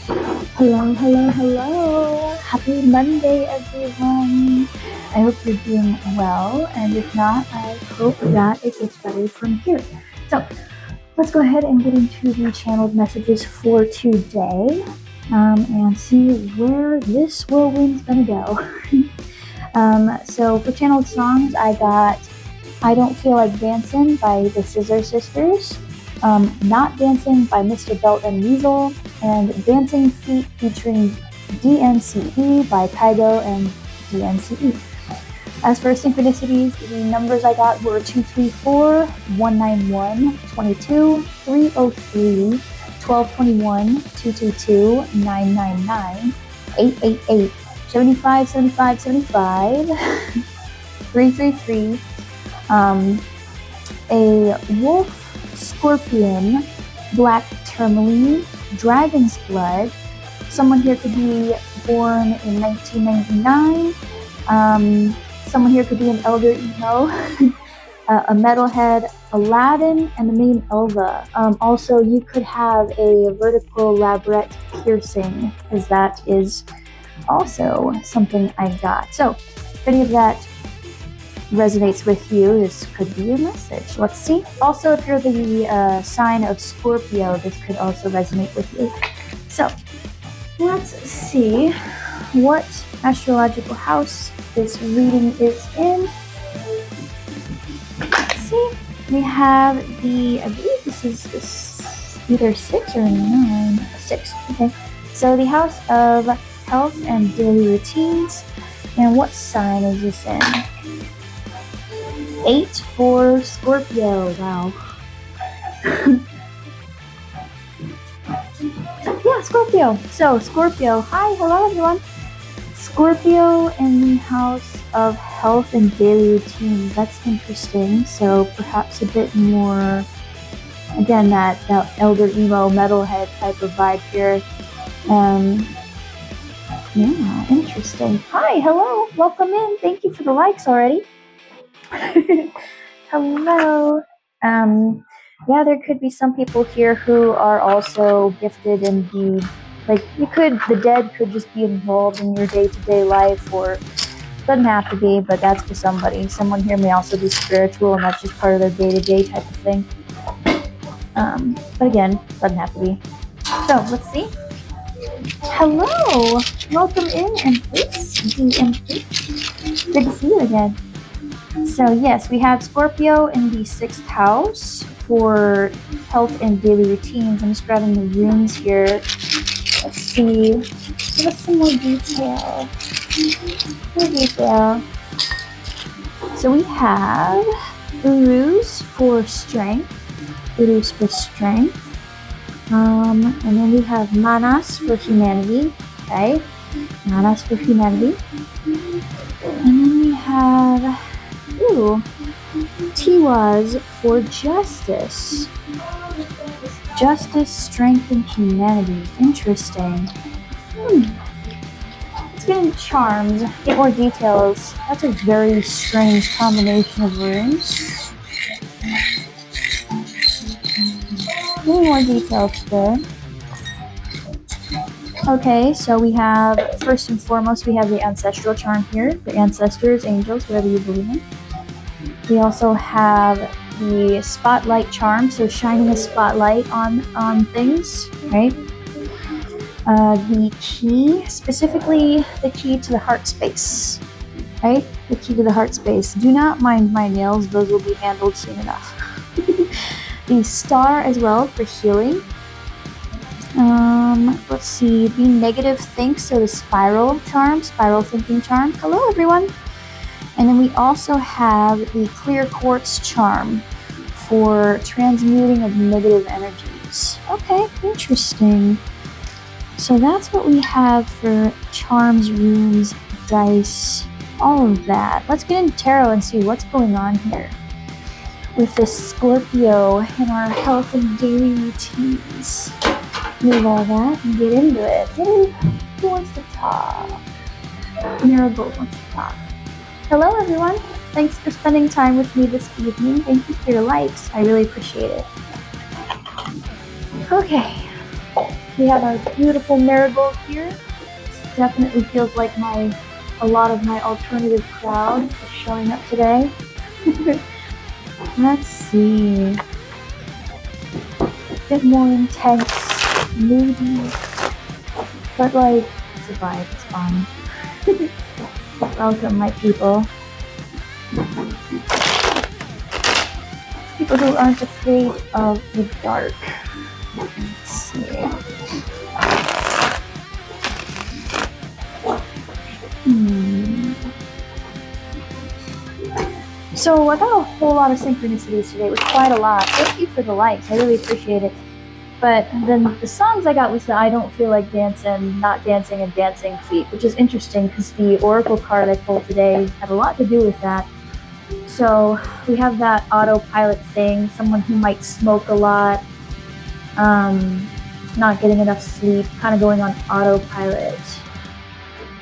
Hello, hello, hello. Happy Monday, everyone. I hope you're doing well, and if not, I hope that it gets better from here. So, let's go ahead and get into the channeled messages for today and see where this whirlwind's gonna go. So, for channeled songs, I got I Don't Feel Like Dancing by the Scissor Sisters, Not Dancing by Mr. Belt and Weasel, and Dancing Feet featuring DNCE by Kygo and DNCE. As for synchronicities, the numbers I got were 234, 191, 22, 303, 1221, 222, 999, 888, 75, 75, 75, 333, a wolf, scorpion, black tourmaline, dragon's blood. Someone here could be born in 1999. Someone here could be an elder emo, a metalhead, Aladdin, and the main Elva. Also, you could have a vertical labret piercing, because that is also something I got. So, if any of that resonates with you, this could be your message. Let's see. Also, if you're the sign of Scorpio, this could also resonate with you. So, let's see what astrological house this reading is in. Let's see. We have I believe this is either 6 or 9. 6. Okay. So the house of health and daily routines. And what sign is this in? 8 for Scorpio. Wow. Yeah, Scorpio. So, Scorpio. Hi, hello everyone. Scorpio in the house of health and daily routines. That's interesting. So, perhaps a bit more, again, that elder emo metalhead type of vibe here. Yeah, interesting. Hi, hello. Welcome in. Thank you for the likes already. Hello. Yeah, there could be some people here who are also gifted in the dead could just be involved in your day-to-day life, or doesn't have to be, but that's for somebody. Someone here may also be spiritual, and that's just part of their day-to-day type of thing. But again, doesn't have to be. So, let's see. Hello! Welcome in, Empress. DMP. Good to see you again. So yes, we have Scorpio in the 6th house for health and daily routines. I'm just grabbing the runes here. Let's see. Give us some more detail. So we have Uruz for strength. Uruz for strength. And then we have Manas for humanity. Okay. Manas for humanity. And then we have Tiwaz for justice. Justice, strength, and humanity. Interesting. Let's get into charms. Get more details. That's a very strange combination of runes. Give me more details there. Okay, so we have, first and foremost, we have the ancestral charm here. The ancestors, angels, whatever you believe in. We also have the spotlight charm, so shining a spotlight on things, right? The key, specifically the key to the heart space, right? The key to the heart space. Do not mind my nails, those will be handled soon enough. The star as well for healing. Let's see, the negative think, so the spiral charm, spiral thinking charm. Hello everyone. And then we also have the clear quartz charm for transmuting of negative energies. Okay, interesting. So that's what we have for charms, runes, dice, all of that. Let's get into tarot and see what's going on here with this Scorpio in our health and daily routines. Move all that and get into it. Who wants to talk? Miracle wants to talk. Hello everyone. Thanks for spending time with me this evening. Thank you for your likes. I really appreciate it. Okay. We have our beautiful marigold here. This definitely feels like a lot of my alternative crowd is showing up today. Let's see. A bit more intense, moody, but like, it's a vibe, it's fun. Welcome, my people. People who aren't afraid of the dark. Let's see. So I got a whole lot of synchronicities today. It was quite a lot. Thank you for the likes. I really appreciate it. But then the songs I got was the I Don't Feel Like Dancing, Not Dancing, and Dancing Feet, which is interesting because the Oracle card I pulled today had a lot to do with that. So we have that autopilot thing, someone who might smoke a lot, not getting enough sleep, kind of going on autopilot.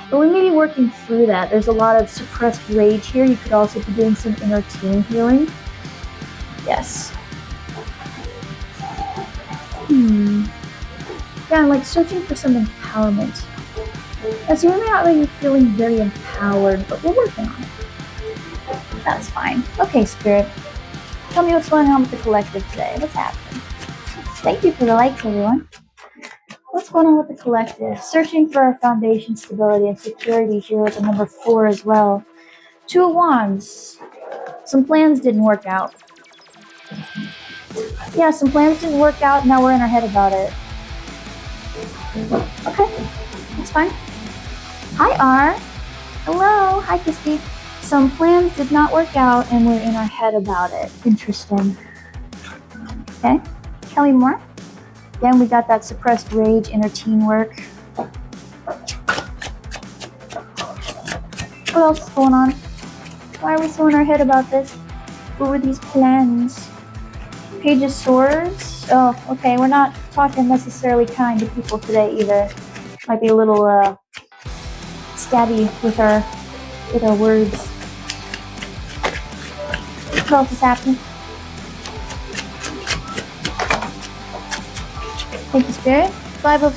But we may be working through that. There's a lot of suppressed rage here. You could also be doing some inner teen healing. Yes. Yeah, I'm like searching for some empowerment. So we're not really feeling very empowered, but we're working on it. That's fine. Okay, Spirit. Tell me what's going on with the collective today. What's happening? Thank you for the likes, everyone. What's going on with the collective? Searching for our foundation, stability, and security here with the number 4 as well. 2 of Wands. Some plans didn't work out. Yeah, some plans didn't work out. Now we're in our head about it. Okay, that's fine. Hi, R. Hello. Hi, Christy. Some plans did not work out, and we're in our head about it. Interesting. Okay, tell me more. Again, we got that suppressed rage, inner teen work. What else is going on? Why are we so in our head about this? What were these plans? Page of Swords? Oh, okay, we're not talking necessarily kind to people today either. Might be a little stabby with our words. What else is happening? Thank you, Spirit. 5 of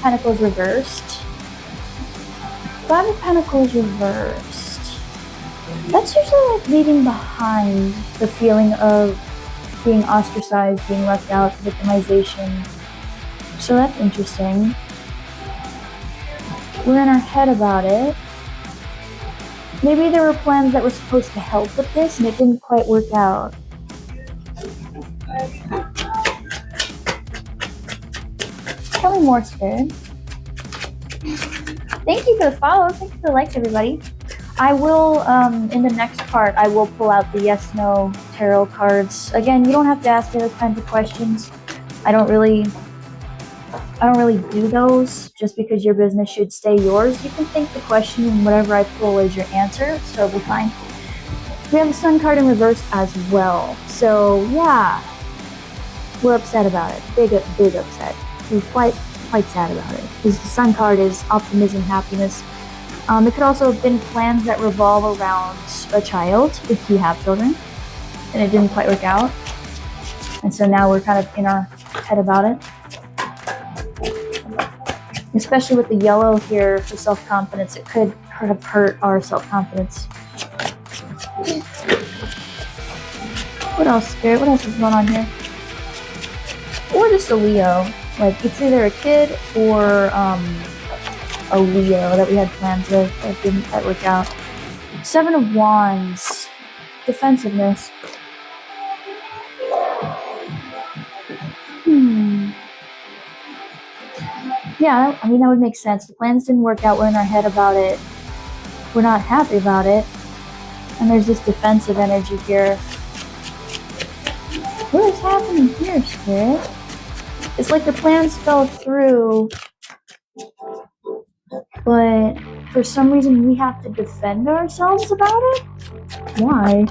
Pentacles reversed. 5 of Pentacles reversed. That's usually like leaving behind the feeling of being ostracized, being left out, victimization. So that's interesting. We're in our head about it. Maybe there were plans that were supposed to help with this and it didn't quite work out. Tell me more, Spirit. Thank you for the follow. Thank you for the likes, everybody. I will, in the next part, I will pull out the yes/no tarot cards. Again, you don't have to ask me those kinds of questions. I don't really do those just because your business should stay yours. You can think the question and whatever I pull is your answer, so it'll be fine. We have the Sun card in reverse as well. So yeah, we're upset about it. Big upset. We're quite sad about it. Because the Sun card is optimism, happiness. It could also have been plans that revolve around a child, if you have children, and it didn't quite work out. And so now we're kind of in our head about it. Especially with the yellow here for self-confidence, it could have hurt our self-confidence. What else, Spirit? What else is going on here? Or just a Leo. Like, it's either a kid or a Leo that we had plans with that didn't quite work out. 7 of Wands. Defensiveness. Yeah, I mean, that would make sense. The plans didn't work out. We're in our head about it. We're not happy about it. And there's this defensive energy here. What is happening here, Spirit? It's like the plans fell through, but for some reason we have to defend ourselves about it? Why?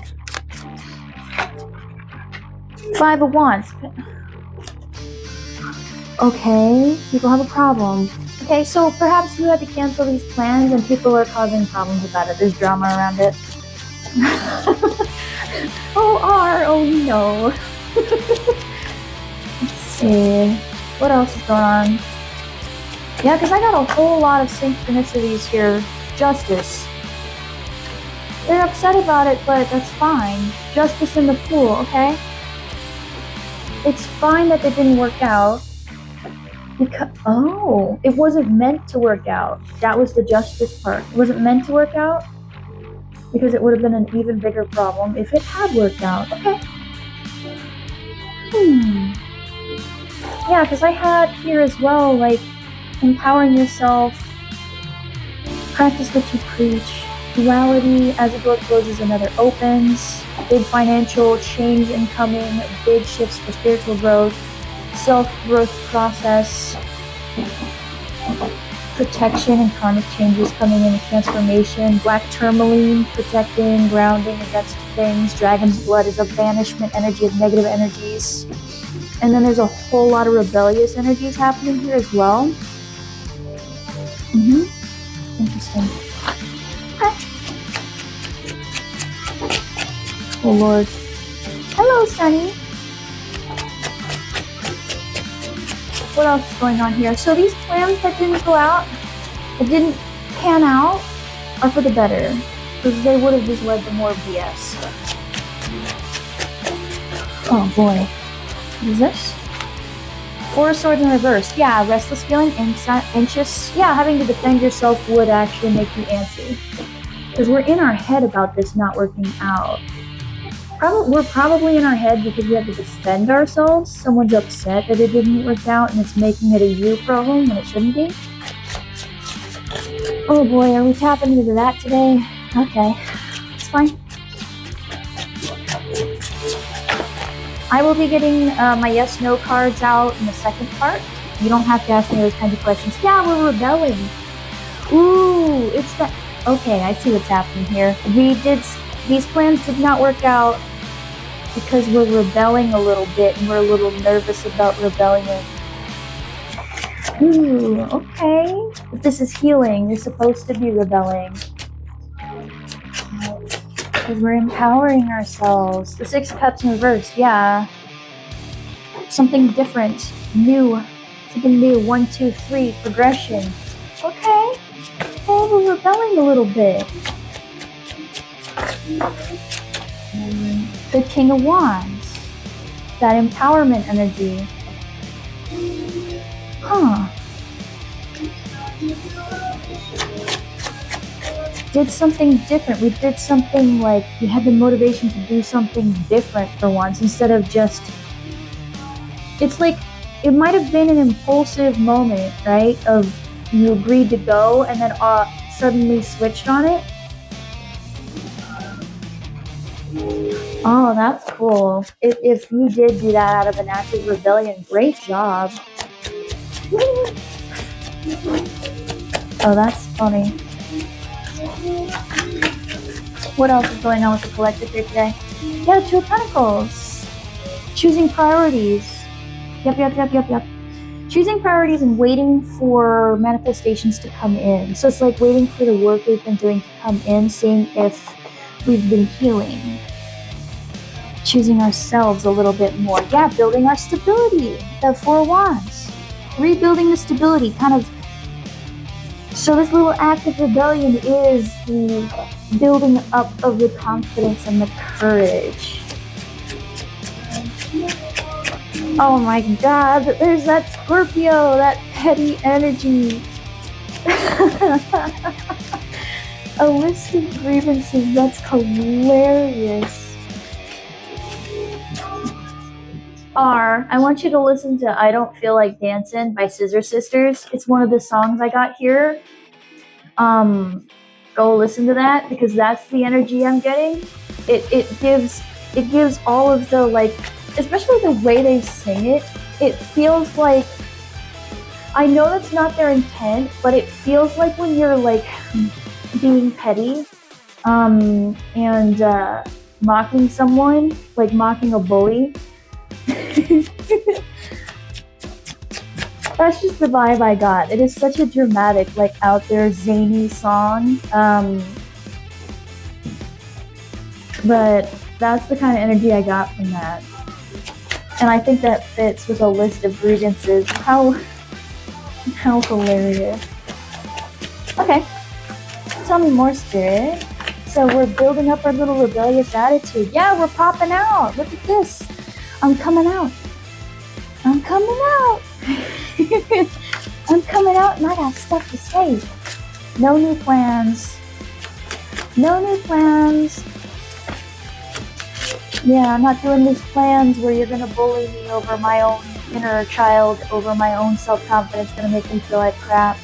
5 of Wands. Okay, people have a problem. Okay, so perhaps you had to cancel these plans and people are causing problems about it. There's drama around it. Oh no. Let's see. What else is going on? Yeah, because I got a whole lot of synchronicities here. Justice. They're upset about it, but that's fine. Justice and the Fool, okay? It's fine that it didn't work out. Because, oh, it wasn't meant to work out. That was the justice part. It wasn't meant to work out because it would have been an even bigger problem if it had worked out. Okay. Yeah, because I had here as well, like, empowering yourself, practice what you preach, duality, as a door closes, another opens, big financial change incoming, big shifts for spiritual growth, self-growth process, protection and karmic changes coming in, transformation, black tourmaline, protecting, grounding against things, dragon's blood is a banishment energy of negative energies. And then there's a whole lot of rebellious energies happening here as well. Interesting. Okay. Oh Lord. Hello, Sunny. What else is going on here? So these plans that didn't go out, that didn't pan out, are for the better. Because they would have just led to more BS. Oh boy. What is this? Four of Swords in reverse. Yeah, restless feeling, anxious. Yeah, having to defend yourself would actually make you antsy. Because we're in our head about this not working out. We're probably in our head because we have to defend ourselves. Someone's upset that it didn't work out and it's making it a you problem when it shouldn't be. Oh boy, are we tapping into that today? Okay, it's fine. I will be getting my yes-no cards out in the second part. You don't have to ask me those kinds of questions. Yeah, we're rebelling. Ooh, it's that. Okay, I see what's happening here. These plans did not work out because we're rebelling a little bit and we're a little nervous about rebellion. Ooh, okay. But this is healing. You're supposed to be rebelling. Because we're empowering ourselves. The Six of Cups in reverse, yeah. Something different, new. Something new. 1, 2, 3, progression. Okay. Oh, we're rebelling a little bit. The King of Wands. That empowerment energy. Huh. Did something different. We did something like, we had the motivation to do something different for once instead of just, it's like, it might have been an impulsive moment, right? Of you agreed to go and then suddenly switched on it. Oh, that's cool. If you did do that out of an act of rebellion, great job. Oh, that's funny. What else is going on with the collective here today? Yeah, Two of Pentacles. Choosing priorities. Yep. Choosing priorities and waiting for manifestations to come in. So it's like waiting for the work we've been doing to come in, seeing if we've been healing. Choosing ourselves a little bit more. Yeah, building our stability. The Four of Wands. Rebuilding the stability, kind of. So this little act of rebellion is the building up of the confidence and the courage. Oh my God, there's that Scorpio, that petty energy. A list of grievances, that's hilarious. I want you to listen to I Don't Feel Like Dancing by Scissor Sisters. It's one of the songs I got here. Go listen to that because that's the energy I'm getting. It gives all of the, like, especially the way they sing it, it feels like, I know that's not their intent, but it feels like when you're like being petty and mocking someone, like mocking a bully. That's just the vibe I got. It is such a dramatic, like, out there, zany song. But that's the kind of energy I got from that. And I think that fits with a list of grievances. How hilarious. Okay, tell me more, Spirit. So we're building up our little rebellious attitude. Yeah, we're popping out. Look at this. I'm coming out. I'm coming out. I'm coming out and I got stuff to say. No new plans. No new plans. Yeah, I'm not doing these plans where you're going to bully me over my own inner child, over my own self-confidence, going to make me feel like crap.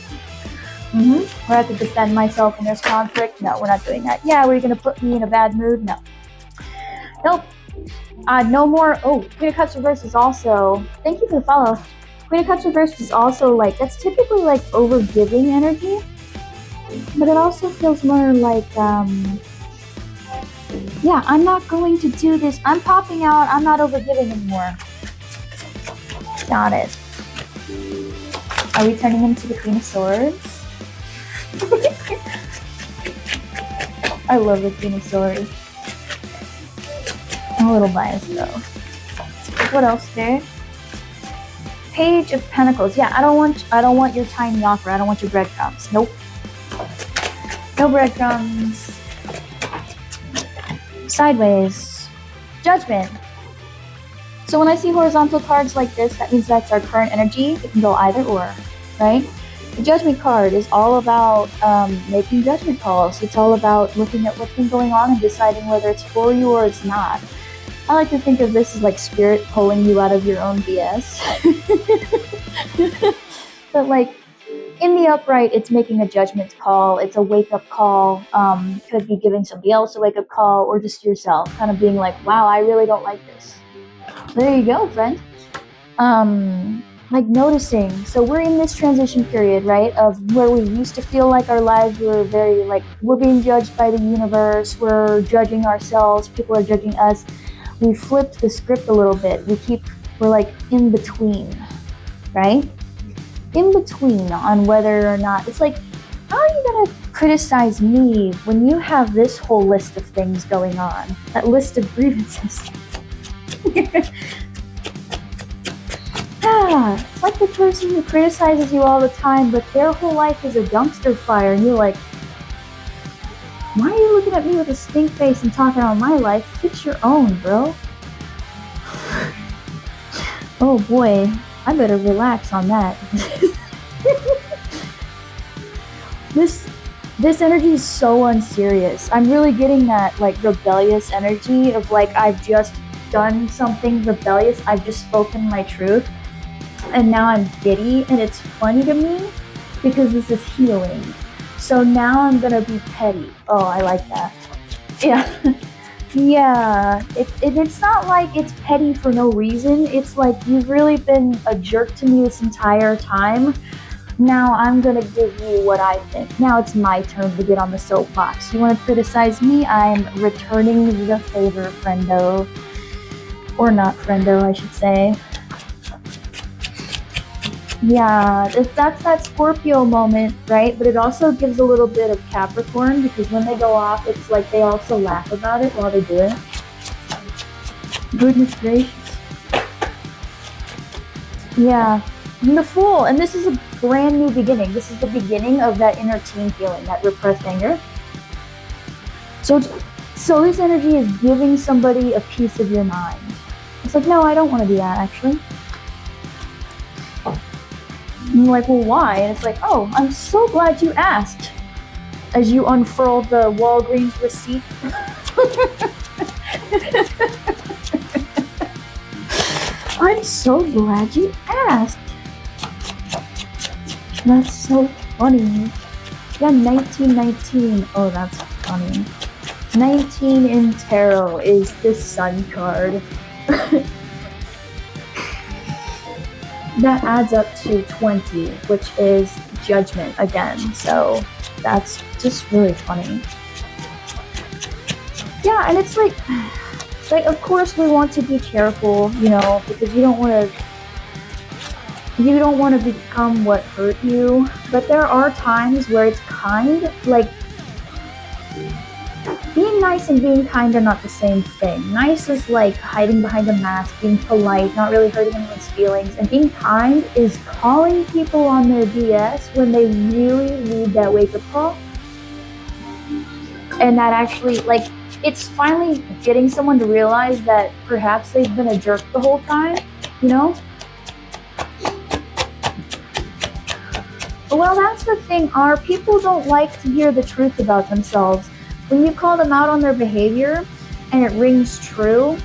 Where I have to defend myself when there's conflict. No, we're not doing that. Yeah, were you going to put me in a bad mood? No. Nope. No more. Oh, Queen of Cups reverse is also, thank you for the follow. Queen of Cups reverse is also like, that's typically like over-giving energy. But it also feels more like, yeah, I'm not going to do this. I'm popping out. I'm not over-giving anymore. Got it. Are we turning into the Queen of Swords? I love the Queen of Swords. I'm a little biased though. What else there? Page of Pentacles. Yeah, I don't want your tiny offer. I don't want your breadcrumbs. Nope. No breadcrumbs. Sideways. Judgment. So when I see horizontal cards like this, that means that's our current energy. It can go either or, right? The Judgment card is all about making judgment calls. It's all about looking at what's been going on and deciding whether it's for you or it's not. I like to think of this as like spirit pulling you out of your own BS. But like in the upright, it's making a judgment call. It's a wake-up call. Could be giving somebody else a wake-up call or just yourself, kind of being like, wow, I really don't like this. There you go, friend. Like noticing. So we're in this transition period, right, of where we used to feel like our lives were very like, we're being judged by the universe, we're judging ourselves, people are judging us. We flipped the script a little bit. We're like in between, right? In between on whether or not, it's like, how are you gonna criticize me when you have this whole list of things going on? That list of grievances. Yeah, it's like the person who criticizes you all the time, but their whole life is a dumpster fire, and you're like, why are you looking at me with a stink face and talking about my life? Fix your own, bro. Oh boy, I better relax on that. This energy is so unserious. I'm really getting that like rebellious energy of like, I've just done something rebellious, I've just spoken my truth, and now I'm giddy, and it's funny to me because this is healing. So now I'm gonna be petty. Oh, I like that. Yeah. Yeah. It's not like it's petty for no reason. It's like you've really been a jerk to me this entire time. Now I'm gonna give you what I think. Now it's my turn to get on the soapbox. You wanna criticize me? I'm returning the favor, friendo. Or not friendo, I should say. Yeah, that's that Scorpio moment, right? But it also gives a little bit of Capricorn, because when they go off, it's like they also laugh about it while they do it. Goodness gracious. Yeah, and the Fool, and this is a brand new beginning. This is the beginning of that inner teen feeling, that repressed anger. So this energy is giving somebody a piece of your mind. It's like, no, I don't want to do that, actually. And you're like, well, why? And it's like, oh, I'm so glad you asked. As you unfurl the Walgreens receipt. I'm so glad you asked. That's so funny. Yeah, 1919. Oh, that's funny. 19 in tarot is the Sun card. That adds up to 20, which is Judgment again. So that's just really funny. Yeah, and it's like of course we want to be careful, you know, because you don't want to become what hurt you. But there are times where it's kind, like being being nice and being kind are not the same thing. Nice is like hiding behind a mask, being polite, not really hurting anyone's feelings. And being kind is calling people on their BS when they really need that wake-up call. And that actually, like, it's finally getting someone to realize that perhaps they've been a jerk the whole time, you know? Well, that's the thing. Our people don't like to hear the truth about themselves. When you call them out on their behavior and it rings true,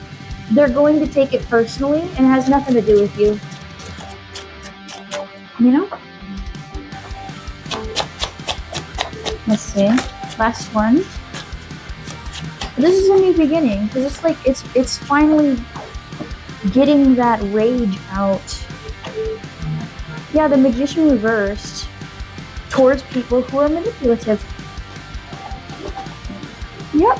they're going to take it personally and it has nothing to do with you. You know? Let's see. Last one. This is a new beginning because it's like it's finally getting that rage out. Yeah, the Magician reversed towards people who are manipulative. Yep.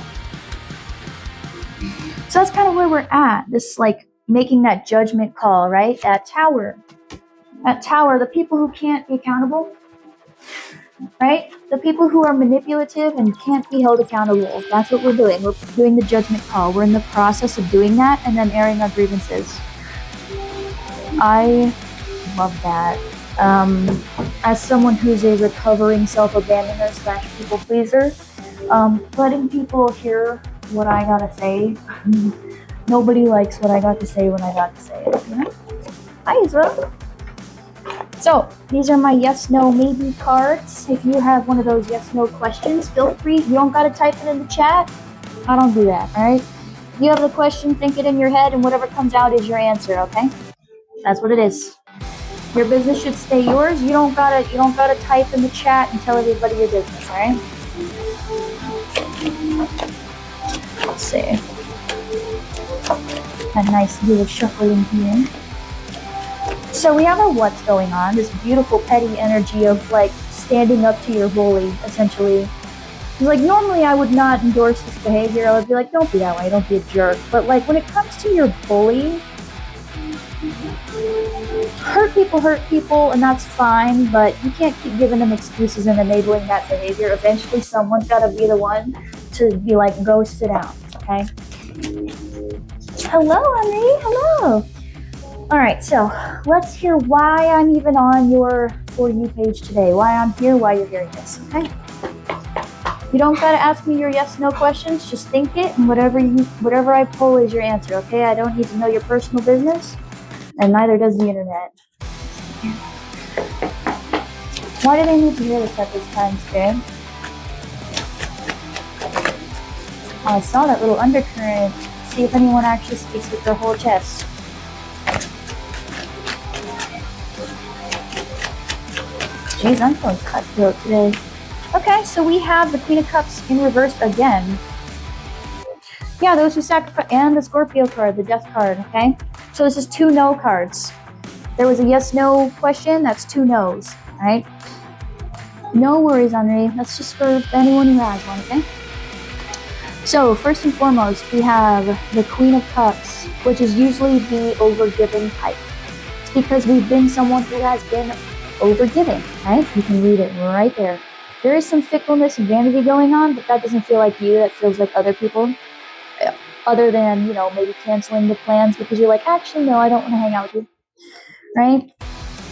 So that's kind of where we're at. This, like, making that judgment call, right? At Tower, the people who can't be accountable, right? The people who are manipulative and can't be held accountable. That's what we're doing. We're doing the judgment call. We're in the process of doing that and then airing our grievances. I love that. As someone who's a recovering self-abandoner / people pleaser, letting people hear what I gotta say. Nobody likes what I got to say when I got to say it, you know? Hi, Israel. So, these are my yes, no, maybe cards. If you have one of those yes, no questions, feel free. You don't gotta type it in the chat. I don't do that, alright? If you have the question, think it in your head, and whatever comes out is your answer, okay? That's what it is. Your business should stay yours. You don't gotta type in the chat and tell everybody your business, alright? Let's see. A nice little shuffle in here. So we have our what's going on, this beautiful petty energy of like standing up to your bully, essentially. Like normally I would not endorse this behavior. I would be like, don't be that way, don't be a jerk. But like when it comes to your bully, hurt people, and that's fine, but you can't keep giving them excuses and enabling that behavior. Eventually someone's gotta be the one to be like, go sit down, okay? Hello, Henry, hello. All right, so let's hear why I'm even on your For You page today, why I'm here, why you're hearing this, okay? You don't gotta ask me your yes, no questions, just think it, and whatever I pull is your answer, okay? I don't need to know your personal business, and neither does the internet. Why do they need to hear this at this time, Spirit? Oh, I saw that little undercurrent. See if anyone actually speaks with their whole chest. Jeez, I'm feeling cutthroat today. Okay, so we have the Queen of Cups in reverse again. Yeah, those who sacrifice, and the Scorpio card, the Death card, okay? So this is 2 no cards. There was a yes, no question, that's 2 no's, right? No worries, Henri. That's just for anyone who has one, okay? So, first and foremost, we have the Queen of Cups, which is usually the overgiving type. It's because we've been someone who has been overgiving, right? You can read it right there. There is some fickleness and vanity going on, but that doesn't feel like you. That feels like other people. Other than, you know, maybe canceling the plans because you're like, actually, no, I don't want to hang out with you, right?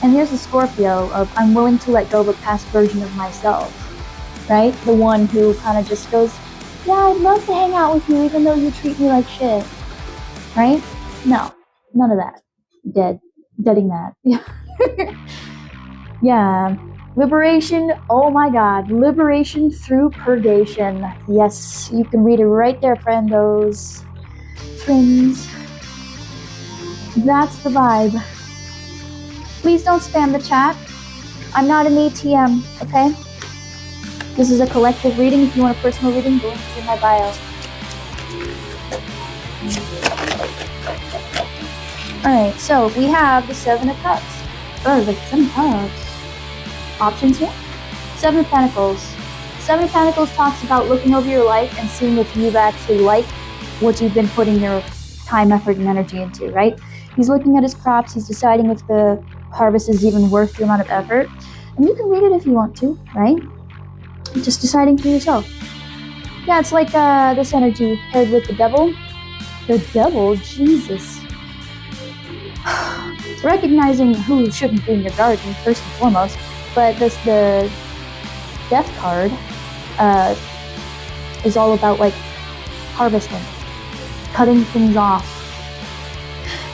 And here's the Scorpio of I'm willing to let go of a past version of myself, right? The one who kind of just goes, yeah, I'd love to hang out with you even though you treat me like shit, right? No, none of that. Deading that. Yeah. Liberation, oh my God, liberation through purgation. Yes, you can read it right there, friendos. Friends. That's the vibe. Please don't spam the chat. I'm not an ATM, okay? This is a collective reading. If you want a personal reading, go and see my bio. Alright, so we have the 7 of Cups. Oh, the 7 of Cups. Options here. 7 of Pentacles. 7 of Pentacles talks about looking over your life and seeing if you've actually liked what you've been putting your time, effort, and energy into, right? He's looking at his crops. He's deciding if the harvest is even worth the amount of effort. And you can read it if you want to, right? Just deciding for yourself. Yeah, it's like this energy paired with the devil. The devil, Jesus. Recognizing who shouldn't be in your garden first and foremost, but the death card is all about like harvesting, cutting things off,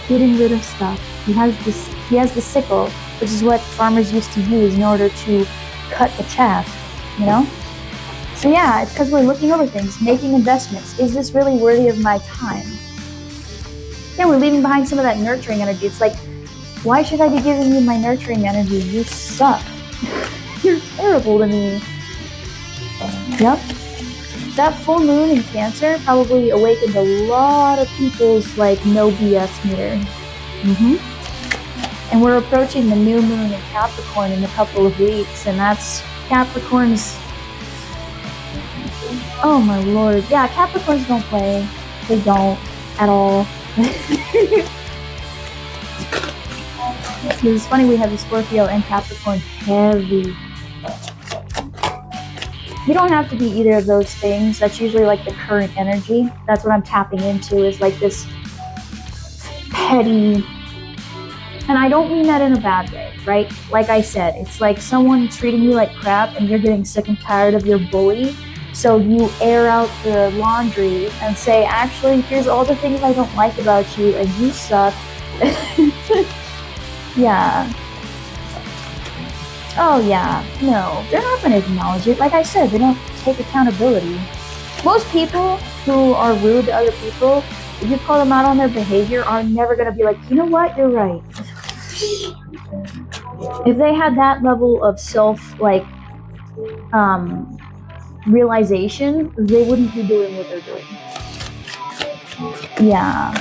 getting rid of stuff. He has the sickle, which is what farmers used to use in order to cut the chaff, you know? So yeah, it's because we're looking over things, making investments. Is this really worthy of my time? Yeah, we're leaving behind some of that nurturing energy. It's like, why should I be giving you my nurturing energy? You suck. You're terrible to me. Yep. That full moon in Cancer probably awakened a lot of people's like no BS meter. And we're approaching the new moon in Capricorn in a couple of weeks, and that's Capricorn's. Oh my lord. Yeah, Capricorns don't play. They don't at all. It's funny, we have the Scorpio and Capricorn heavy. You don't have to be either of those things. That's usually like the current energy. That's what I'm tapping into, is like this petty, and I don't mean that in a bad way, right? Like I said, it's like someone treating you like crap and you're getting sick and tired of your bully. So you air out the laundry and say, actually, here's all the things I don't like about you and you suck. Yeah. Oh yeah, no, they're not going to acknowledge it. Like I said, they don't take accountability. Most people who are rude to other people, if you call them out on their behavior, are never going to be like, you know what, you're right. If they had that level of self, like, realization, they wouldn't be doing what they're doing. Yeah.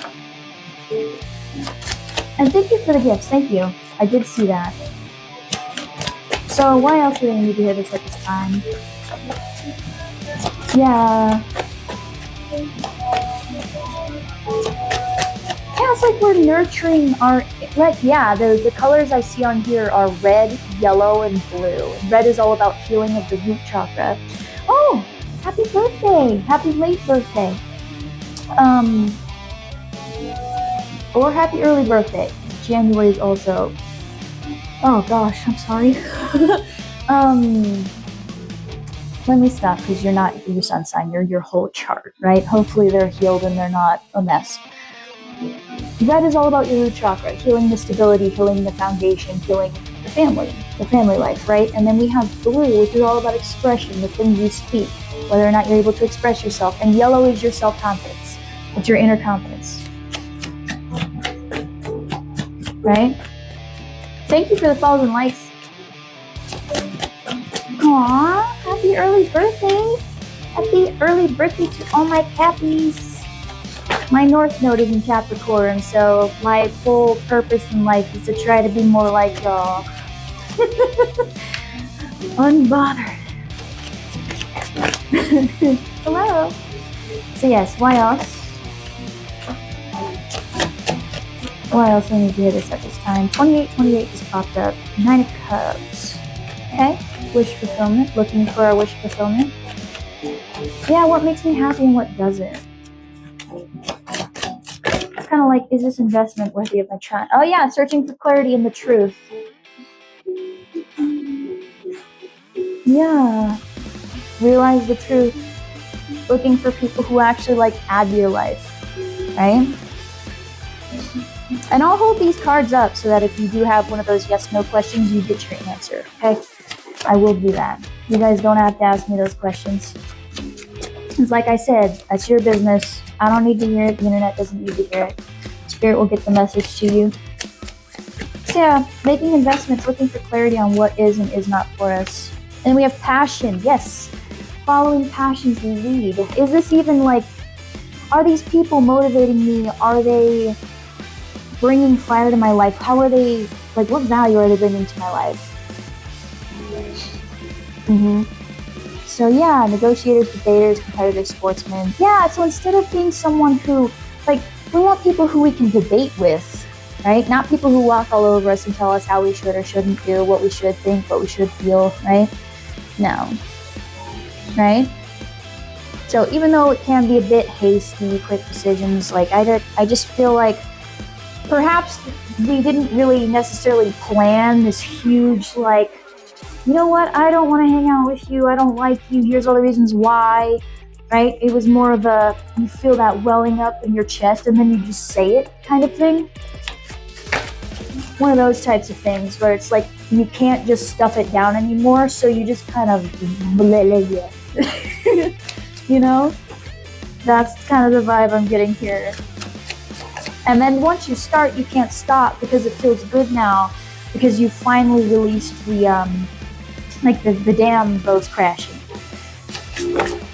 And thank you for the gifts, thank you. I did see that. So why else would I need to hear this at this time? Yeah. Yeah, it's like we're nurturing our, like, yeah, the colors I see on here are red, yellow, and blue. Red is all about healing of the root chakra. Oh, happy birthday. Happy late birthday. Or happy early birthday. January is also, oh gosh, I'm sorry. Let me stop, because you're not your sun sign, you're your whole chart, right? Hopefully they're healed and they're not a mess. Red is all about your root chakra, healing the stability, healing the foundation, healing the family life, right? And then we have blue, which is all about expression, the things you speak, whether or not you're able to express yourself. And yellow is your self-confidence. It's your inner confidence. Right? Thank you for the follows and likes. Aww, happy early birthday. Happy early birthday to all my Cappies. My North Node is in Capricorn, so my full purpose in life is to try to be more like y'all. Unbothered. Hello. So yes, why else? Why else do I need to hear this at this time? 2828 just popped up. 9 of Cups. Okay. Wish fulfillment. Looking for our wish fulfillment. Yeah, what makes me happy and what doesn't? It's kind of like, is this investment worthy of my time? Oh yeah, searching for clarity and the truth. Yeah. Realize the truth. Looking for people who actually like add to your life. Right? And I'll hold these cards up so that if you do have one of those yes/no questions, you get your answer, okay? I will do that. You guys don't have to ask me those questions. It's like I said, that's your business. I don't need to hear it. The internet doesn't need to hear it. Spirit will get the message to you. So yeah, making investments, looking for clarity on what is and is not for us. And we have passion. Yes, following passions lead. Is this even like, are these people motivating me? Are they bringing fire to my life? How are they, like, what value are they bringing to my life? So yeah, negotiators, debaters, competitive sportsmen. Yeah, so instead of being someone who, like, we want people who we can debate with, right? Not people who walk all over us and tell us how we should or shouldn't do, what we should think, what we should feel, right? No. Right? So even though it can be a bit hasty, quick decisions, like I just feel like perhaps we didn't really necessarily plan this huge, like, you know what, I don't want to hang out with you, I don't like you, here's all the reasons why, right? It was more of a, you feel that welling up in your chest and then you just say it kind of thing. One of those types of things where it's like you can't just stuff it down anymore, so you just kind of you know? That's kind of the vibe I'm getting here. And then once you start, you can't stop because it feels good now, because you finally released the like the dam goes crashing.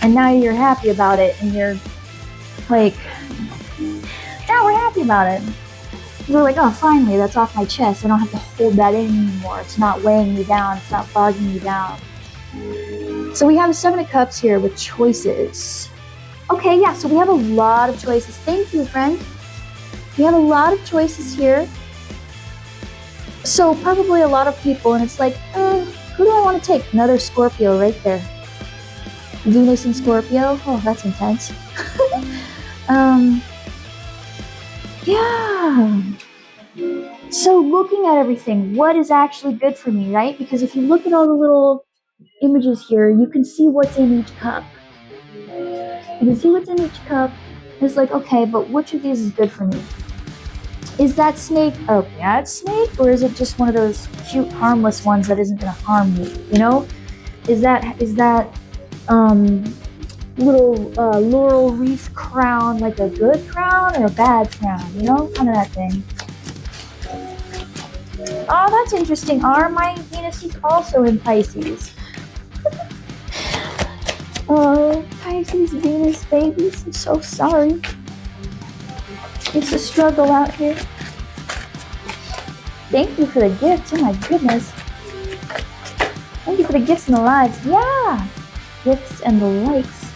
And now you're happy about it, and you're like, yeah, we're happy about it. We're like, oh, finally, that's off my chest. I don't have to hold that in anymore. It's not weighing me down. It's not bogging me down. So we have the Seven of Cups here with choices. Okay, yeah, so we have a lot of choices. Thank you, friend. We have a lot of choices here. So probably a lot of people, and it's like, who do I want to take? Another Scorpio right there. Venus in Scorpio. Oh, that's intense. Yeah. So looking at everything, what is actually good for me, right? Because if you look at all the little images here, you can see what's in each cup. You can see what's in each cup. It's like, okay, but which of these is good for me? Is that snake a bad snake, or is it just one of those cute, harmless ones that isn't going to harm me? You know, is that little laurel wreath crown like a good crown or a bad crown? You know, kind of that thing. Oh, that's interesting. My Venus is also in Pisces. Oh, Pisces, Venus babies. I'm so sorry. It's a struggle out here. Thank you for the gifts. Oh my goodness. Thank you for the gifts and the likes. Yeah. Gifts and the likes.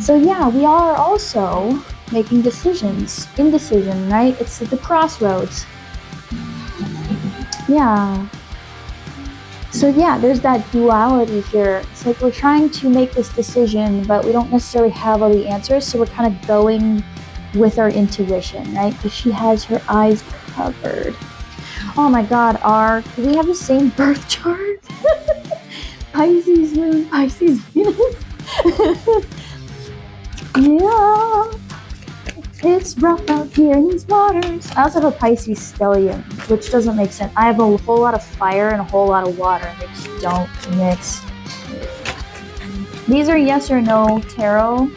So yeah, we are also making decisions. Indecision, right? It's at the crossroads. Yeah. So yeah, there's that duality here. It's like we're trying to make this decision, but we don't necessarily have all the answers, so we're kind of going with our intuition, right? Because she has her eyes covered. Oh my God, do we have the same birth chart? Pisces moon, Pisces Venus. Yeah. It's rough out here in these waters. I also have a Pisces stellium, which doesn't make sense. I have a whole lot of fire and a whole lot of water, and they just don't mix. These are yes or no tarot.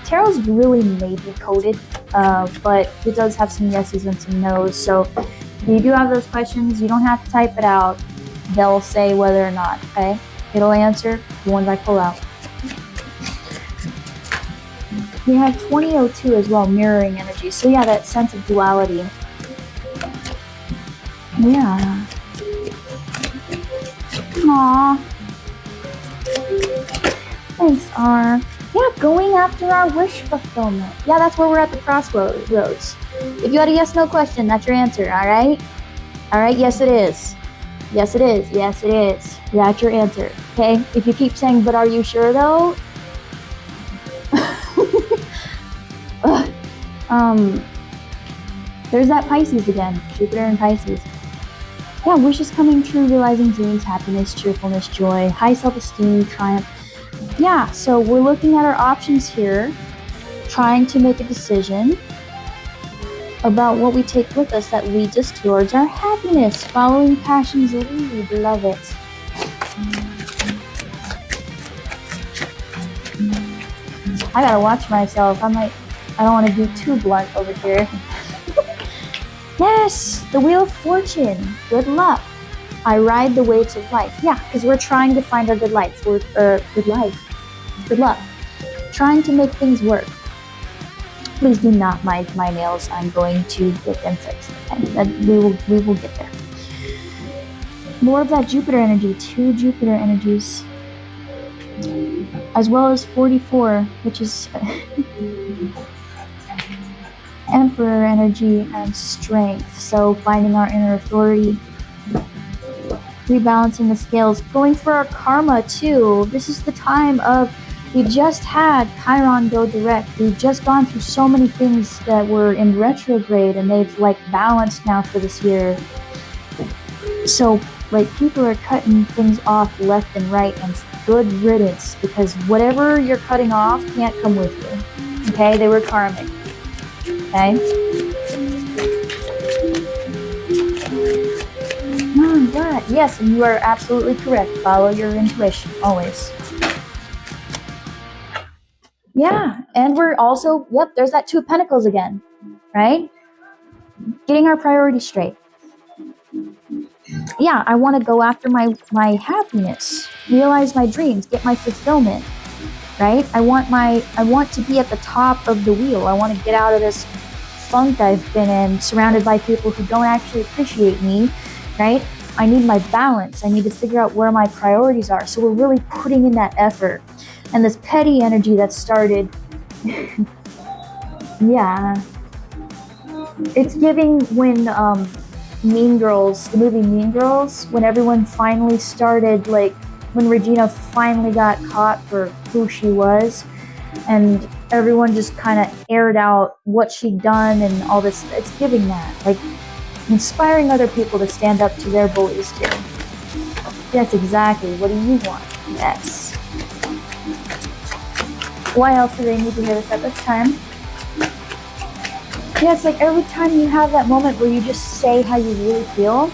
Tarot's really maybe coded, but it does have some yeses and some nos. So if you do have those questions, you don't have to type it out. They'll say whether or not, okay? It'll answer the ones I pull out. We have 2002 as well, mirroring energy. So yeah, that sense of duality. Yeah. Aww. Thanks, R. Yeah, going after our wish fulfillment. Yeah, that's where we're at the crossroads. If you had a yes/no question, that's your answer, alright? Alright, yes it is. Yes it is. Yes it is. That's your answer, okay? If you keep saying, but are you sure though? There's that Pisces again. Jupiter and Pisces. Yeah, wishes coming true, realizing dreams, happiness, cheerfulness, joy, high self-esteem, triumph. Yeah, so we're looking at our options here, trying to make a decision about what we take with us that leads us towards our happiness, following passion's lead. Love it. I gotta watch myself. I don't want to be too blunt over here. Yes, the Wheel of Fortune. Good luck. I ride the waves of life. Yeah, because we're trying to find our good life. Good life. Good luck. Trying to make things work. Please do not mind my nails. I'm going to get them fixed. And we will get there. More of that Jupiter energy. 2 Jupiter energies. As well as 44, which is Emperor energy and strength. So finding our inner authority, rebalancing the scales, going for our karma too. This is the time of We just had Chiron go direct. We've just gone through so many things that were in retrograde, and they've like balanced now for this year. So like people are cutting things off left and right, and good riddance, because whatever you're cutting off can't come with you. Okay, they were karmic. Okay. I'm glad. Yes, and you are absolutely correct. Follow your intuition always. Yeah, and we're also, yep, there's that Two of Pentacles again, right? Getting our priorities straight. Yeah, I want to go after my happiness, realize my dreams, get my fulfillment, right? I want to be at the top of the wheel. I want to get out of this funk I've been in, surrounded by people who don't actually appreciate me, right? I need my balance. I need to figure out where my priorities are. So we're really putting in that effort. And this petty energy that started, yeah, it's giving when Mean Girls, the movie Mean Girls, when everyone finally started, like when Regina finally got caught for who she was, and everyone just kind of aired out what she'd done and all this. It's giving that, like inspiring other people to stand up to their bullies too. Yes, exactly. What do you want? Yes. Why else do they need to hear this at this time? Yeah, it's like every time you have that moment where you just say how you really feel,